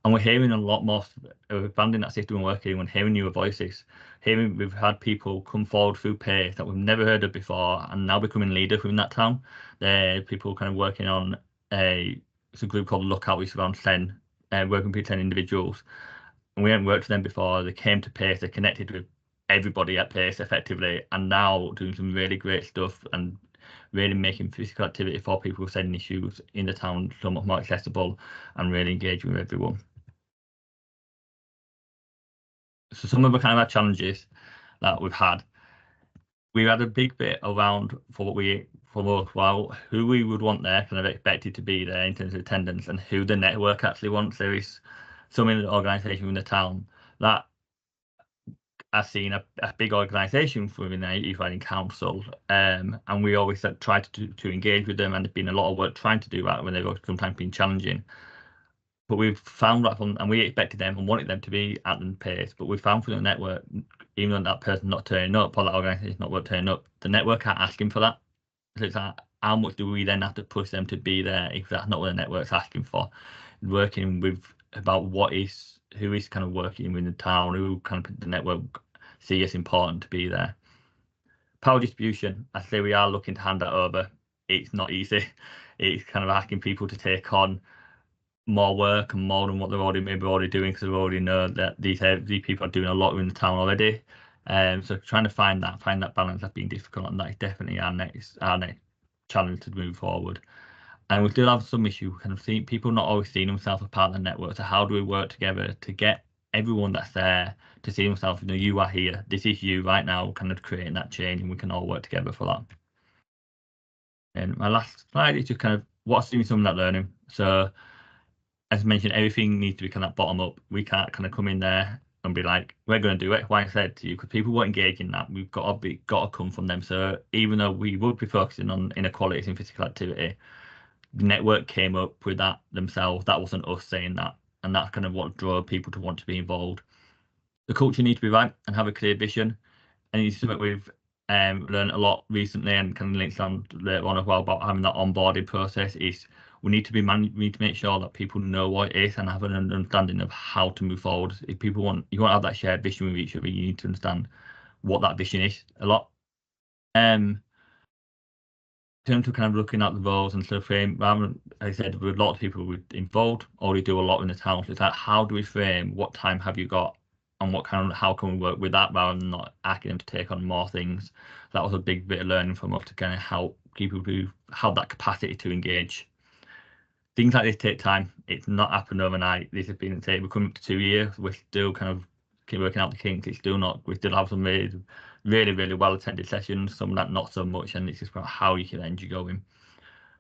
Speaker 8: And we're hearing a lot more, expanding that system and working and hearing newer voices. We've had people come forward through PACE that we've never heard of before and now becoming leaders within that town. They're people kind of working on it's a group called Lookout, which is around 10, working with 10 individuals. And we hadn't worked with them before. They came to PACE, they connected with everybody at PACE effectively, and now doing some really great stuff and really making physical activity for people with certain issues in the town so much more accessible and really engaging with everyone. So some of the kind of our challenges that we've had a big bit around who we would want there, kind of expected to be there in terms of attendance, and who the network actually wants. There is some in the organisation in the town that I've seen a big organisation within the Youth Riding Council, and we always try to engage with them, and there's been a lot of work trying to do that when they've sometimes been challenging. But we've found that and we expected them and wanted them to be at the PACE, but we found from the network, even though that person not turning up or that organisation not turning up, the network aren't asking for that. So it's like, how much do we then have to push them to be there if that's not what the network's asking for? Working with about who is kind of working with the town, who kind of the network see it's important to be there. Power distribution, I say we are looking to hand that over. It's not easy. It's kind of asking people to take on more work and more than what they're already doing, because they already know that these people are doing a lot in the town already. So trying to find that balance has been difficult, and that is definitely our next challenge to move forward. And we still have some issue, kind of seeing people not always seeing themselves as part of the network. So how do we work together to get everyone that's there to see themselves, you know, you are here, this is you right now, kind of creating that change, and we can all work together for that. And my last slide is just kind of what's doing some of that learning. So as mentioned, everything needs to be kind of bottom up. We can't kind of come in there and be like, we're going to do it. Why I said to you, because people won't engage in that. We've got to come from them. So even though we would be focusing on inequalities in physical activity, the network came up with that themselves. That wasn't us saying that, and that's kind of what drove people to want to be involved. The culture needs to be right and have a clear vision, and it's something we've learned a lot recently, and kind of links on later on as well about having that onboarding process. Is we need to make sure that people know what it is and have an understanding of how to move forward. If people want to have that shared vision with each other, you need to understand what that vision is a lot. In terms of kind of looking at the roles and stuff, as I said, with a lot of people involved, already do a lot in the town. So it's like, how do we frame what time have you got, and how can we work with that rather than not asking them to take on more things. That was a big bit of learning from us to kind of help people who have that capacity to engage. Things like this take time. It's not happened overnight. This has been, we're coming up to 2 years. We're still kind of keep working out the kinks. It's still not. We still have some really well attended sessions. Some of that not so much, and it's just about how you can end you going.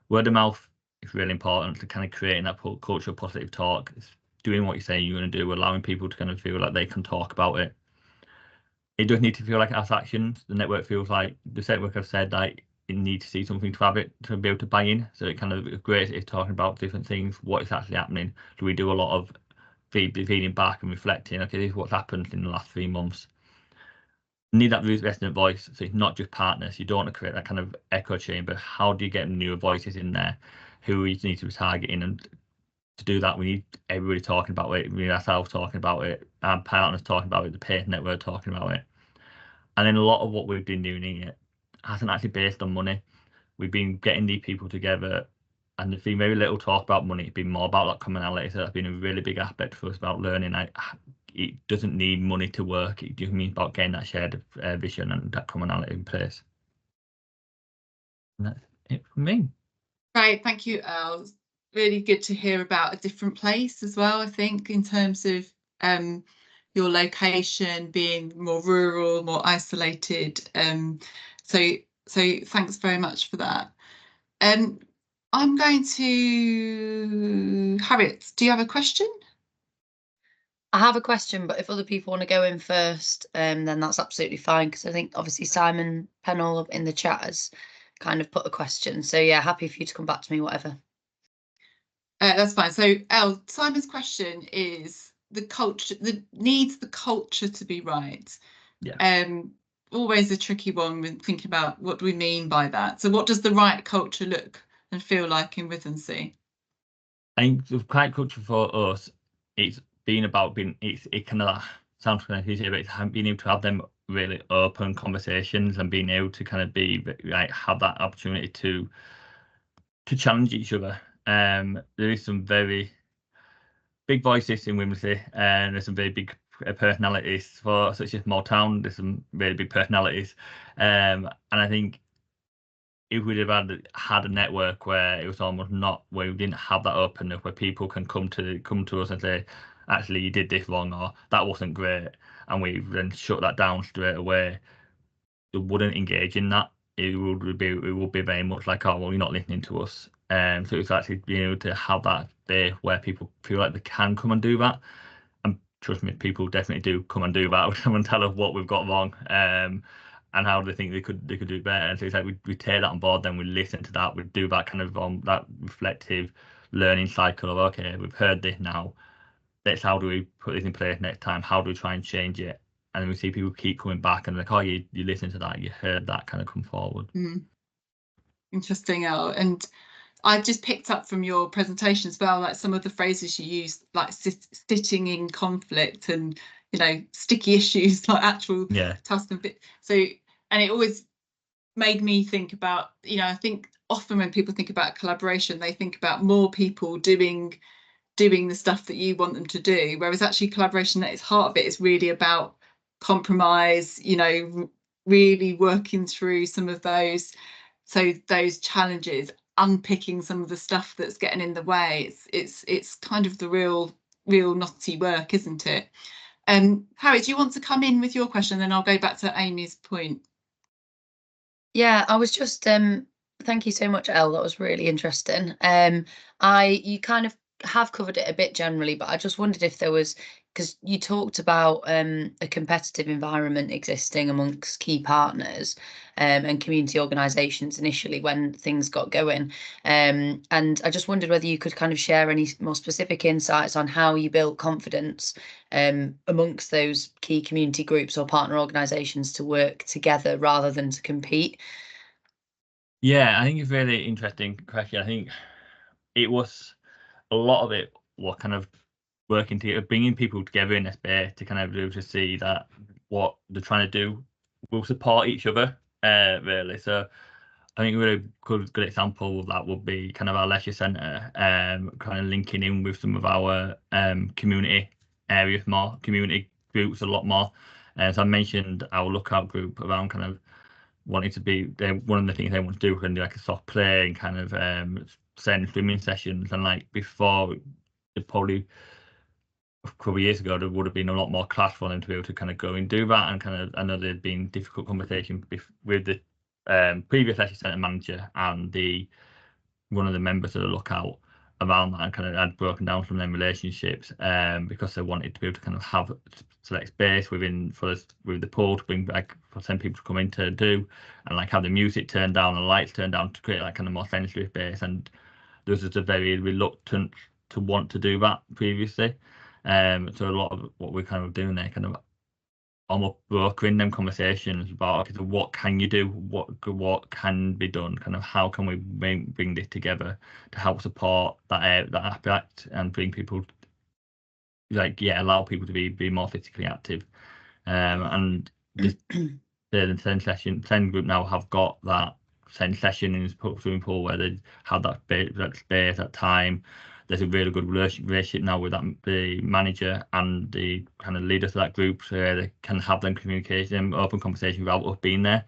Speaker 8: Word of mouth is really important to kind of creating that culture of positive talk. It's doing what you say you're going to do, allowing people to kind of feel like they can talk about it. It does need to feel like it has actions. The network feels like the network I've said, like it needs to see something to have it to be able to buy in. So it kind of great is talking about different things, what is actually happening. So we do a lot of feeding back and reflecting. Okay, this is what's happened in the last 3 months. Need that resident voice, so it's not just partners. You don't want to create that kind of echo chamber. How do you get newer voices in there who we need to be targeting? And to do that, we need everybody talking about it. We need ourselves talking about it, our partners talking about it, the peer network talking about it. And then a lot of what we've been doing it hasn't actually based on money. We've been getting these people together, and there's been very little talk about money. It's been more about that commonality. So that's been a really big aspect for us about learning. It doesn't need money to work. It just means about getting that shared vision and that commonality in place. And that's it from me.
Speaker 1: Great, thank you, Earl. Really good to hear about a different place as well, I think, in terms of your location being more rural, more isolated. So thanks very much for that. I'm going to Harriet, do you have a question?
Speaker 9: I have a question, but if other people want to go in first, then that's absolutely fine, because I think obviously Simon Pennell in the chat has kind of put a question. So yeah, happy for you to come back to me, whatever.
Speaker 1: That's fine. So Simon's question is the culture, needs the culture to be right.
Speaker 8: Yeah.
Speaker 1: Always a tricky one when thinking about what do we mean by that. So what does the right culture look and feel like in Withensea?
Speaker 8: I think the right culture for us, it's been about being, it kind of sounds kind of easy, but it's being able to have them really open conversations and being able to kind of be like have that opportunity to challenge each other. There is some very big voices in Wimsey, and there's some very big personalities for such a small town. There's some really big personalities, and I think if we'd have had a network where it was almost not, where we didn't have that openness, where people can come to us and say, actually you did this wrong, or that wasn't great, and we then shut that down straight away, they wouldn't engage in that. It would be very much like, oh well, you're not listening to us. So it's actually being able to have that space where people feel like they can come and do that. And trust me, people definitely do come and do that. Come and tell us what we've got wrong, and how they think they could do better. And so it's like we take that on board, then we listen to that, we do that kind of that reflective learning cycle of, okay, we've heard this now. How do we put this in place next time? How do we try and change it? And then we see people keep coming back and like, oh, you listened to that, you heard that kind of come forward.
Speaker 1: Interesting, Elle. And I just picked up from your presentation as well, like some of the phrases you used, like sitting in conflict and, you know, sticky issues like actual tasks and bit. So, and it always made me think about, you know, I think often when people think about collaboration, they think about more people doing the stuff that you want them to do, whereas actually collaboration at its heart of it is really about compromise, you know, really working through some of those challenges, unpicking some of the stuff that's getting in the way. It's kind of the real knotty work, isn't it? Harry, do you want to come in with your question, then I'll go back to Amy's point?
Speaker 9: Yeah, I was just thank you so much, Elle. That was really interesting. You kind of have covered it a bit generally, but I just wondered if there was, because you talked about a competitive environment existing amongst key partners and community organisations initially when things got going. And I just wondered whether you could kind of share any more specific insights on how you built confidence amongst those key community groups or partner organisations to work together rather than to compete.
Speaker 8: Yeah, I think it's a really interesting question. I think it was a lot of it was kind of working together, bringing people together in a space to kind of be able to see that what they're trying to do will support each other, really. So I think a really good example of that would be kind of our leisure centre, kind of linking in with some of our community areas more, community groups a lot more. So I mentioned our lookout group around kind of wanting to be, one of the things they want to do can do like a soft play and kind of send swimming sessions, and like before, probably a couple of years ago, there would have been a lot more class for them to be able to kind of go and do that. And kind of, I know there'd been difficult conversation with the previous leisure centre manager and one of the members of the lookout around that, and kind of had broken down some of them relationships because they wanted to be able to kind of have select space with the pool to bring back, for some people to come in to do, and like have the music turned down and the lights turned down to create like kind of more sensory space. And there was just a very reluctant to want to do that previously. So a lot of what we're kind of doing there, kind of almost brokering them conversations about, okay, so what can you do, what can be done, kind of how can we bring this together to help support that aspect and bring people, like, allow people to be more physically active. And the Send group now have got that Send session in the swimming pool where they have that space, that time. There's a really good relationship now with the manager and the kind of leaders of that group, so they can have them communication, open conversation without us being there.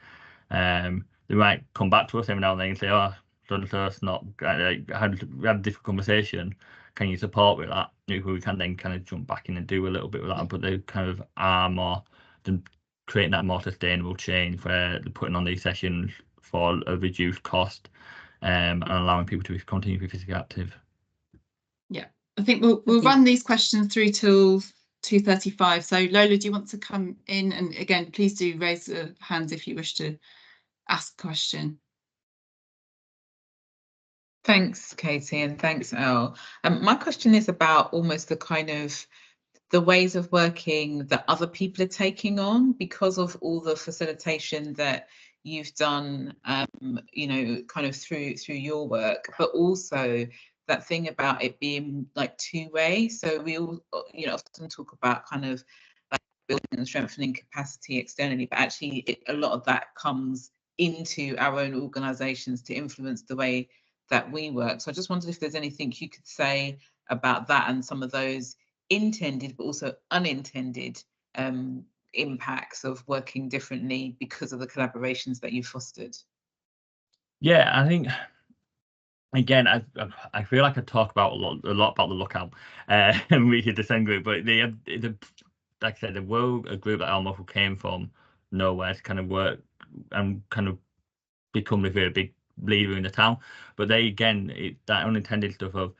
Speaker 8: They might come back to us every now and then and say, "Oh, so-and-so's not, we had a difficult conversation. Can you support with that?" We can then kind of jump back in and do a little bit with that, but they kind of are more than creating that more sustainable change where they're putting on these sessions for a reduced cost and allowing people to continue to be physically active.
Speaker 1: Yeah, I think we'll run these questions through till 2:35. So Lola, do you want to come in? And again, please do raise your hands if you wish to ask a question.
Speaker 2: Thanks, Katie, and thanks, Elle. My question is about almost the kind of the ways of working that other people are taking on because of all the facilitation that you've done, you know, kind of through your work, but also that thing about it being like two-way. So we all, you know, often talk about kind of like building and strengthening capacity externally, but actually a lot of that comes into our own organisations to influence the way that we work. So I just wondered if there's anything you could say about that and some of those intended but also unintended impacts of working differently because of the collaborations that you fostered.
Speaker 8: Yeah, I think, again, I feel like I talk about a lot about the lookout and we did the same group, but like I said, they were a group that Elmo came from nowhere to kind of work and kind of become a very big leader in the town. But they, again, that unintended stuff of,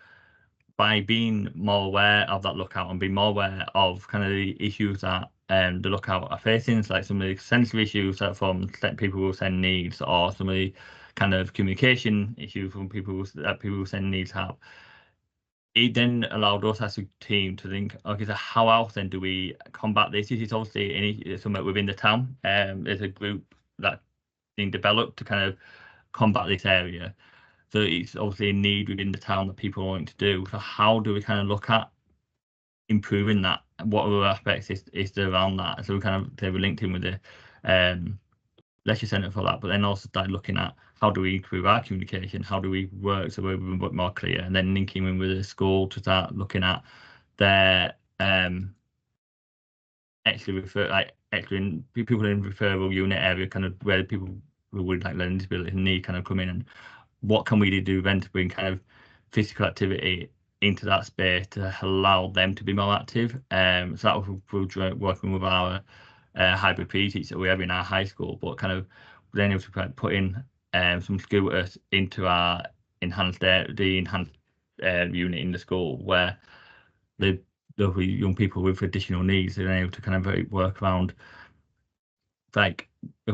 Speaker 8: by being more aware of that lookout and being more aware of kind of the issues that the lookout are facing, so like some of the sensory issues that from people who send needs, or some of the kind of communication issues from people who send needs have. It then allowed us as a team to think, okay, so how else then do we combat this? This is obviously somewhere within the town. There's a group that's being developed to kind of combat this area. So it's obviously a need within the town that people are wanting to do. So how do we kind of look at improving that. What other aspects is there around that? So we kind of, they were linked in with the Leisure Centre for that, but then also started looking at how do we improve our communication, how do we work so we're a bit more clear, and then linking in with the school to start looking at their actually people in referral unit area, kind of where people who would like learning disability need kind of come in, and what can we do then to bring kind of physical activity into that space to allow them to be more active. So that was through working with our hybrid PE teachers that we have in our high school, but kind of then able to put in some scooters into our enhanced unit in the school, where the young people with additional needs are able to kind of work around, like,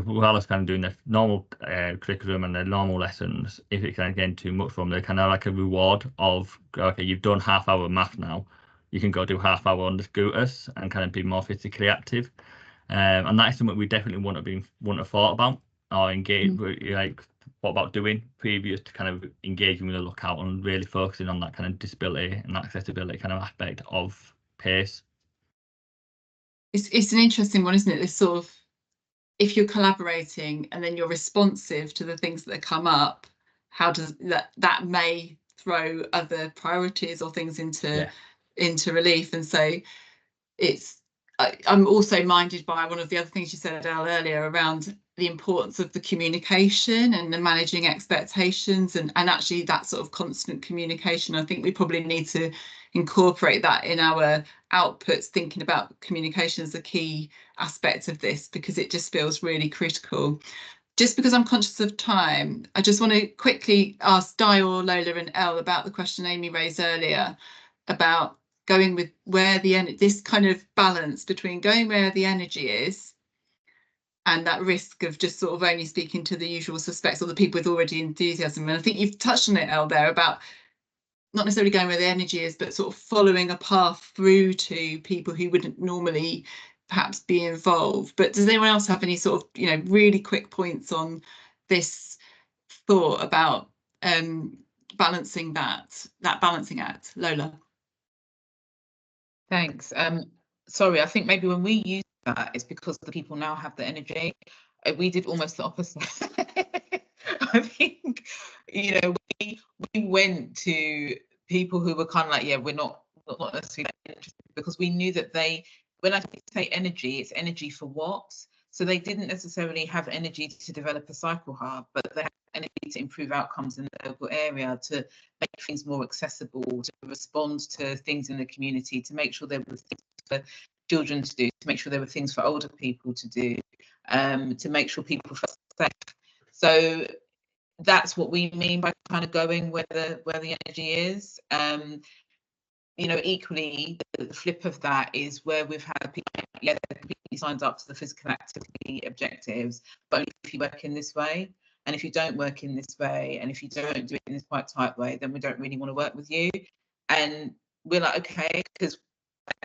Speaker 8: while it's kind of doing the normal curriculum and the normal lessons. If it kind of getting too much from them, they kind of like a reward of, okay, you've done half hour math now, you can go do half hour on the scooters and kind of be more physically active. And that is something we definitely wouldn't have thought about or engaged. Like, what about doing previous to kind of engaging with the lookout and really focusing on that kind of disability and accessibility kind of aspect of PACE.
Speaker 1: It's an interesting one, isn't it? This sort of, if you're collaborating and then you're responsive to the things that come up, how does that may throw other priorities or things into relief. And so I'm also minded by one of the other things you said, Elle, earlier around the importance of the communication and the managing expectations, and actually that sort of constant communication. I think we probably need to incorporate that in our outputs, thinking about communication as a key aspect of this, because it just feels really critical. Just because I'm conscious of time, I just want to quickly ask Di or Lola and Elle about the question Amy raised earlier about going with where this kind of balance between going where the energy is and that risk of just sort of only speaking to the usual suspects or the people with already enthusiasm. And I think you've touched on it, Elle, there, about not necessarily going where the energy is, but sort of following a path through to people who wouldn't normally perhaps be involved. But does anyone else have any sort of, really quick points on this thought about balancing that balancing act? Lola.
Speaker 2: Thanks. Sorry, I think maybe when we use that, it's because the people now have the energy. We did almost the opposite. I think, we went to people who were kind of like, yeah, we're not necessarily interested, because we knew that when I say energy, it's energy for what? So they didn't necessarily have energy to develop a cycle hub, but they had energy to improve outcomes in the local area, to make things more accessible, to respond to things in the community, to make sure there were things for children to do, to make sure there were things for older people to do, to make sure people felt safe. So that's what we mean by kind of going where the energy is. Equally, the flip of that is where we've had people, they're completely signed up to the physical activity objectives, but only if you work in this way. And if you don't work in this way, and if you don't do it in this quite tight way, then we don't really want to work with you. And we're like, okay, because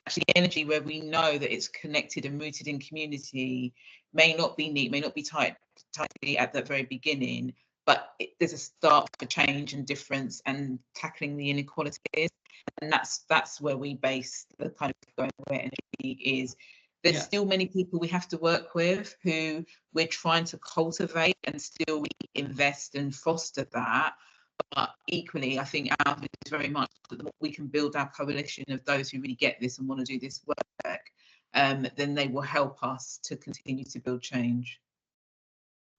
Speaker 2: actually energy where we know that it's connected and rooted in community may not be neat, may not be tightly at the very beginning, but there's a start for change and difference and tackling the inequalities. And that's where we base the kind of going where energy is. There's still many people we have to work with who we're trying to cultivate and still invest and foster that. But equally, I think ours is very much that we can build our coalition of those who really get this and want to do this work, then they will help us to continue to build change.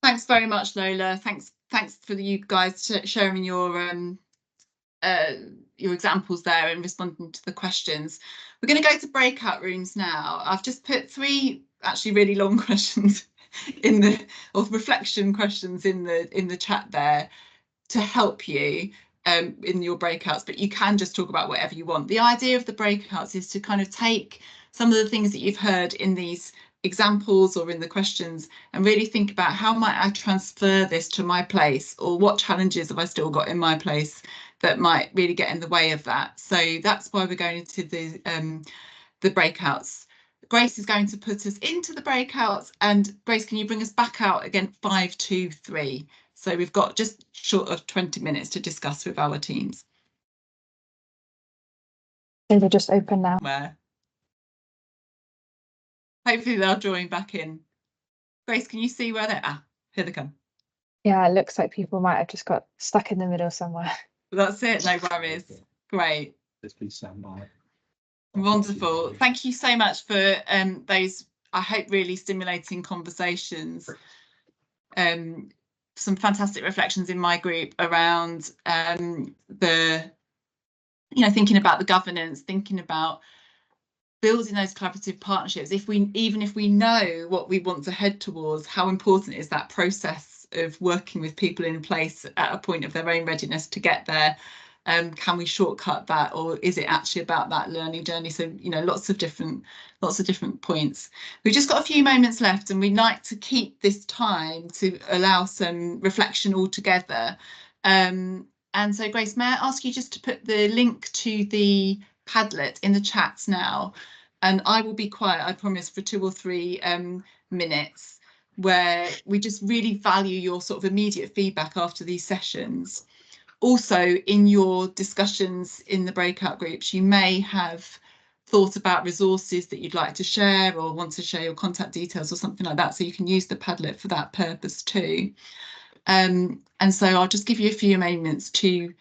Speaker 1: Thanks very much, Lola. Thanks for you guys sharing your examples there and responding to the questions. We're going to go to breakout rooms now. I've just put 3 actually really long questions reflection questions in the chat there to help you in your breakouts, but you can just talk about whatever you want. The idea of the breakouts is to kind of take some of the things that you've heard in these examples or in the questions and really think about how might I transfer this to my place, or what challenges have I still got in my place that might really get in the way of that. So that's why we're going into the breakouts. Grace is going to put us into the breakouts, and Grace, can you bring us back out again 5, 2, 3? So we've got just short of 20 minutes to discuss with our teams.
Speaker 10: So they're just open now.
Speaker 1: Where? Hopefully they'll join back in. Grace, can you see where they're at? Here they come.
Speaker 10: Yeah, it looks like people might have just got stuck in the middle somewhere.
Speaker 1: That's it, no worries. Great.
Speaker 11: Let's be standby.
Speaker 1: Wonderful. Thank you so much for those, I hope, really stimulating conversations. Some fantastic reflections in my group around the, thinking about the governance, thinking about building those collaborative partnerships. Even if we know what we want to head towards, how important is that process of working with people in place at a point of their own readiness to get there? Can we shortcut that, or is it actually about that learning journey? So, lots of different points. We've just got a few moments left, and we'd like to keep this time to allow some reflection all together. And so, Grace, may I ask you just to put the link to the Padlet in the chat now, and I will be quiet, I promise, for 2 or 3 minutes, where we just really value your sort of immediate feedback after these sessions. Also, in your discussions in the breakout groups, you may have thought about resources that you'd like to share, or want to share your contact details or something like that, so you can use the Padlet for that purpose too. And so I'll just give you a few moments to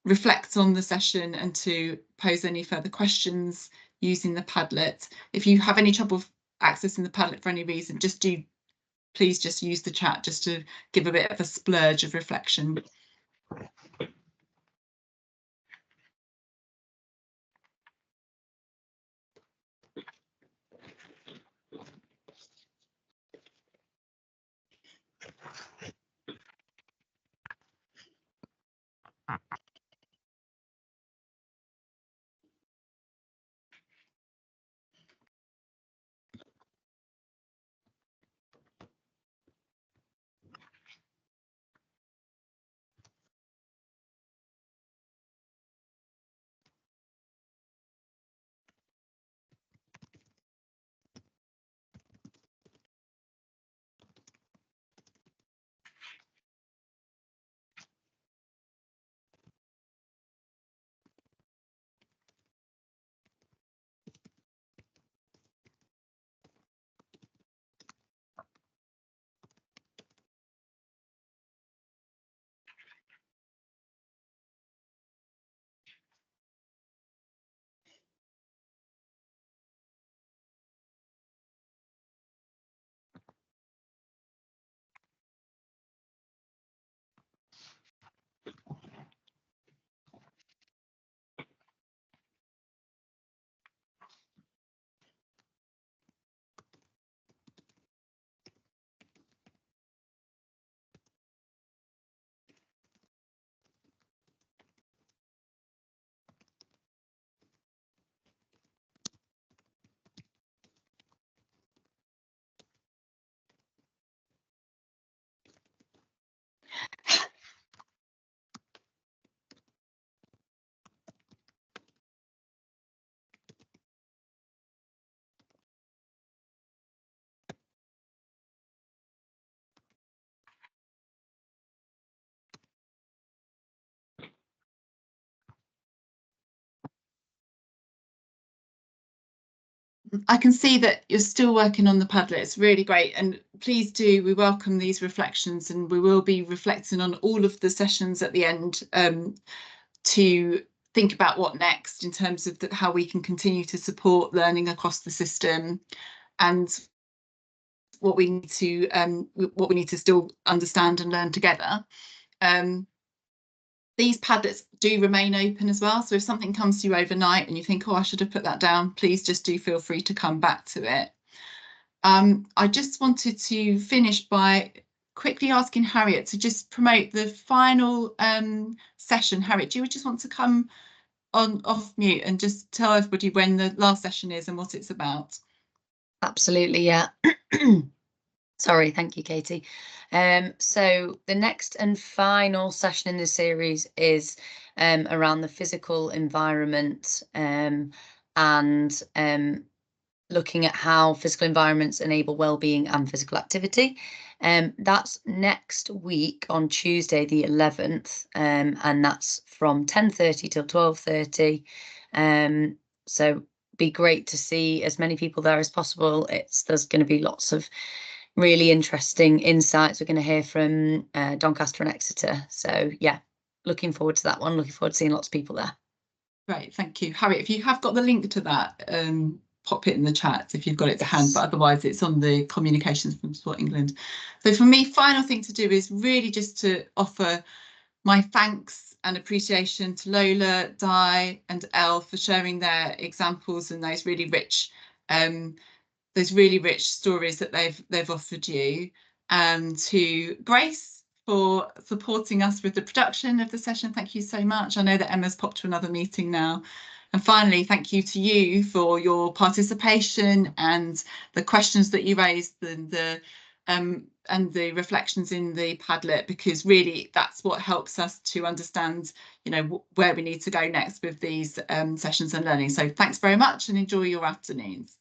Speaker 1: reflect on the session and to pose any further questions using the Padlet. If you have any trouble accessing the Padlet for any reason, please just use the chat just to give a bit of a splurge of reflection. I can see that you're still working on the Padlet. It's really great, and please do, we welcome these reflections, and we will be reflecting on all of the sessions at the end to think about what next in terms of how we can continue to support learning across the system, and what we need to still understand and learn together. These Padlets do remain open as well, so if something comes to you overnight and you think, oh, I should have put that down, please just do feel free to come back to it. I just wanted to finish by quickly asking Harriet to just promote the final session. Harriet, do you just want to come off mute and just tell everybody when the last session is and what it's about?
Speaker 9: Absolutely, yeah. Sorry, thank you, Katie. So the next and final session in this series is around the physical environment and looking at how physical environments enable well-being and physical activity. That's next week on Tuesday the 11th, and that's from 10:30 till 12:30. So be great to see as many people there as possible. There's going to be lots of really interesting insights. We're going to hear from Doncaster and Exeter. So yeah, looking forward to that one. Looking forward to seeing lots of people there.
Speaker 1: Great, thank you. Harriet, if you have got the link to that, pop it in the chat if you've got it to hand, but otherwise it's on the communications from Sport England. So for me, final thing to do is really just to offer my thanks and appreciation to Lola, Di and Elle for sharing their examples and those really rich stories that they've offered you, and to Grace for supporting us with the production of the session. Thank you so much. I know that Emma's popped to another meeting now. And finally, thank you to you for your participation and the questions that you raised and the reflections in the Padlet, because really that's what helps us to understand, you know, where we need to go next with these sessions and learning. So thanks very much and enjoy your afternoons.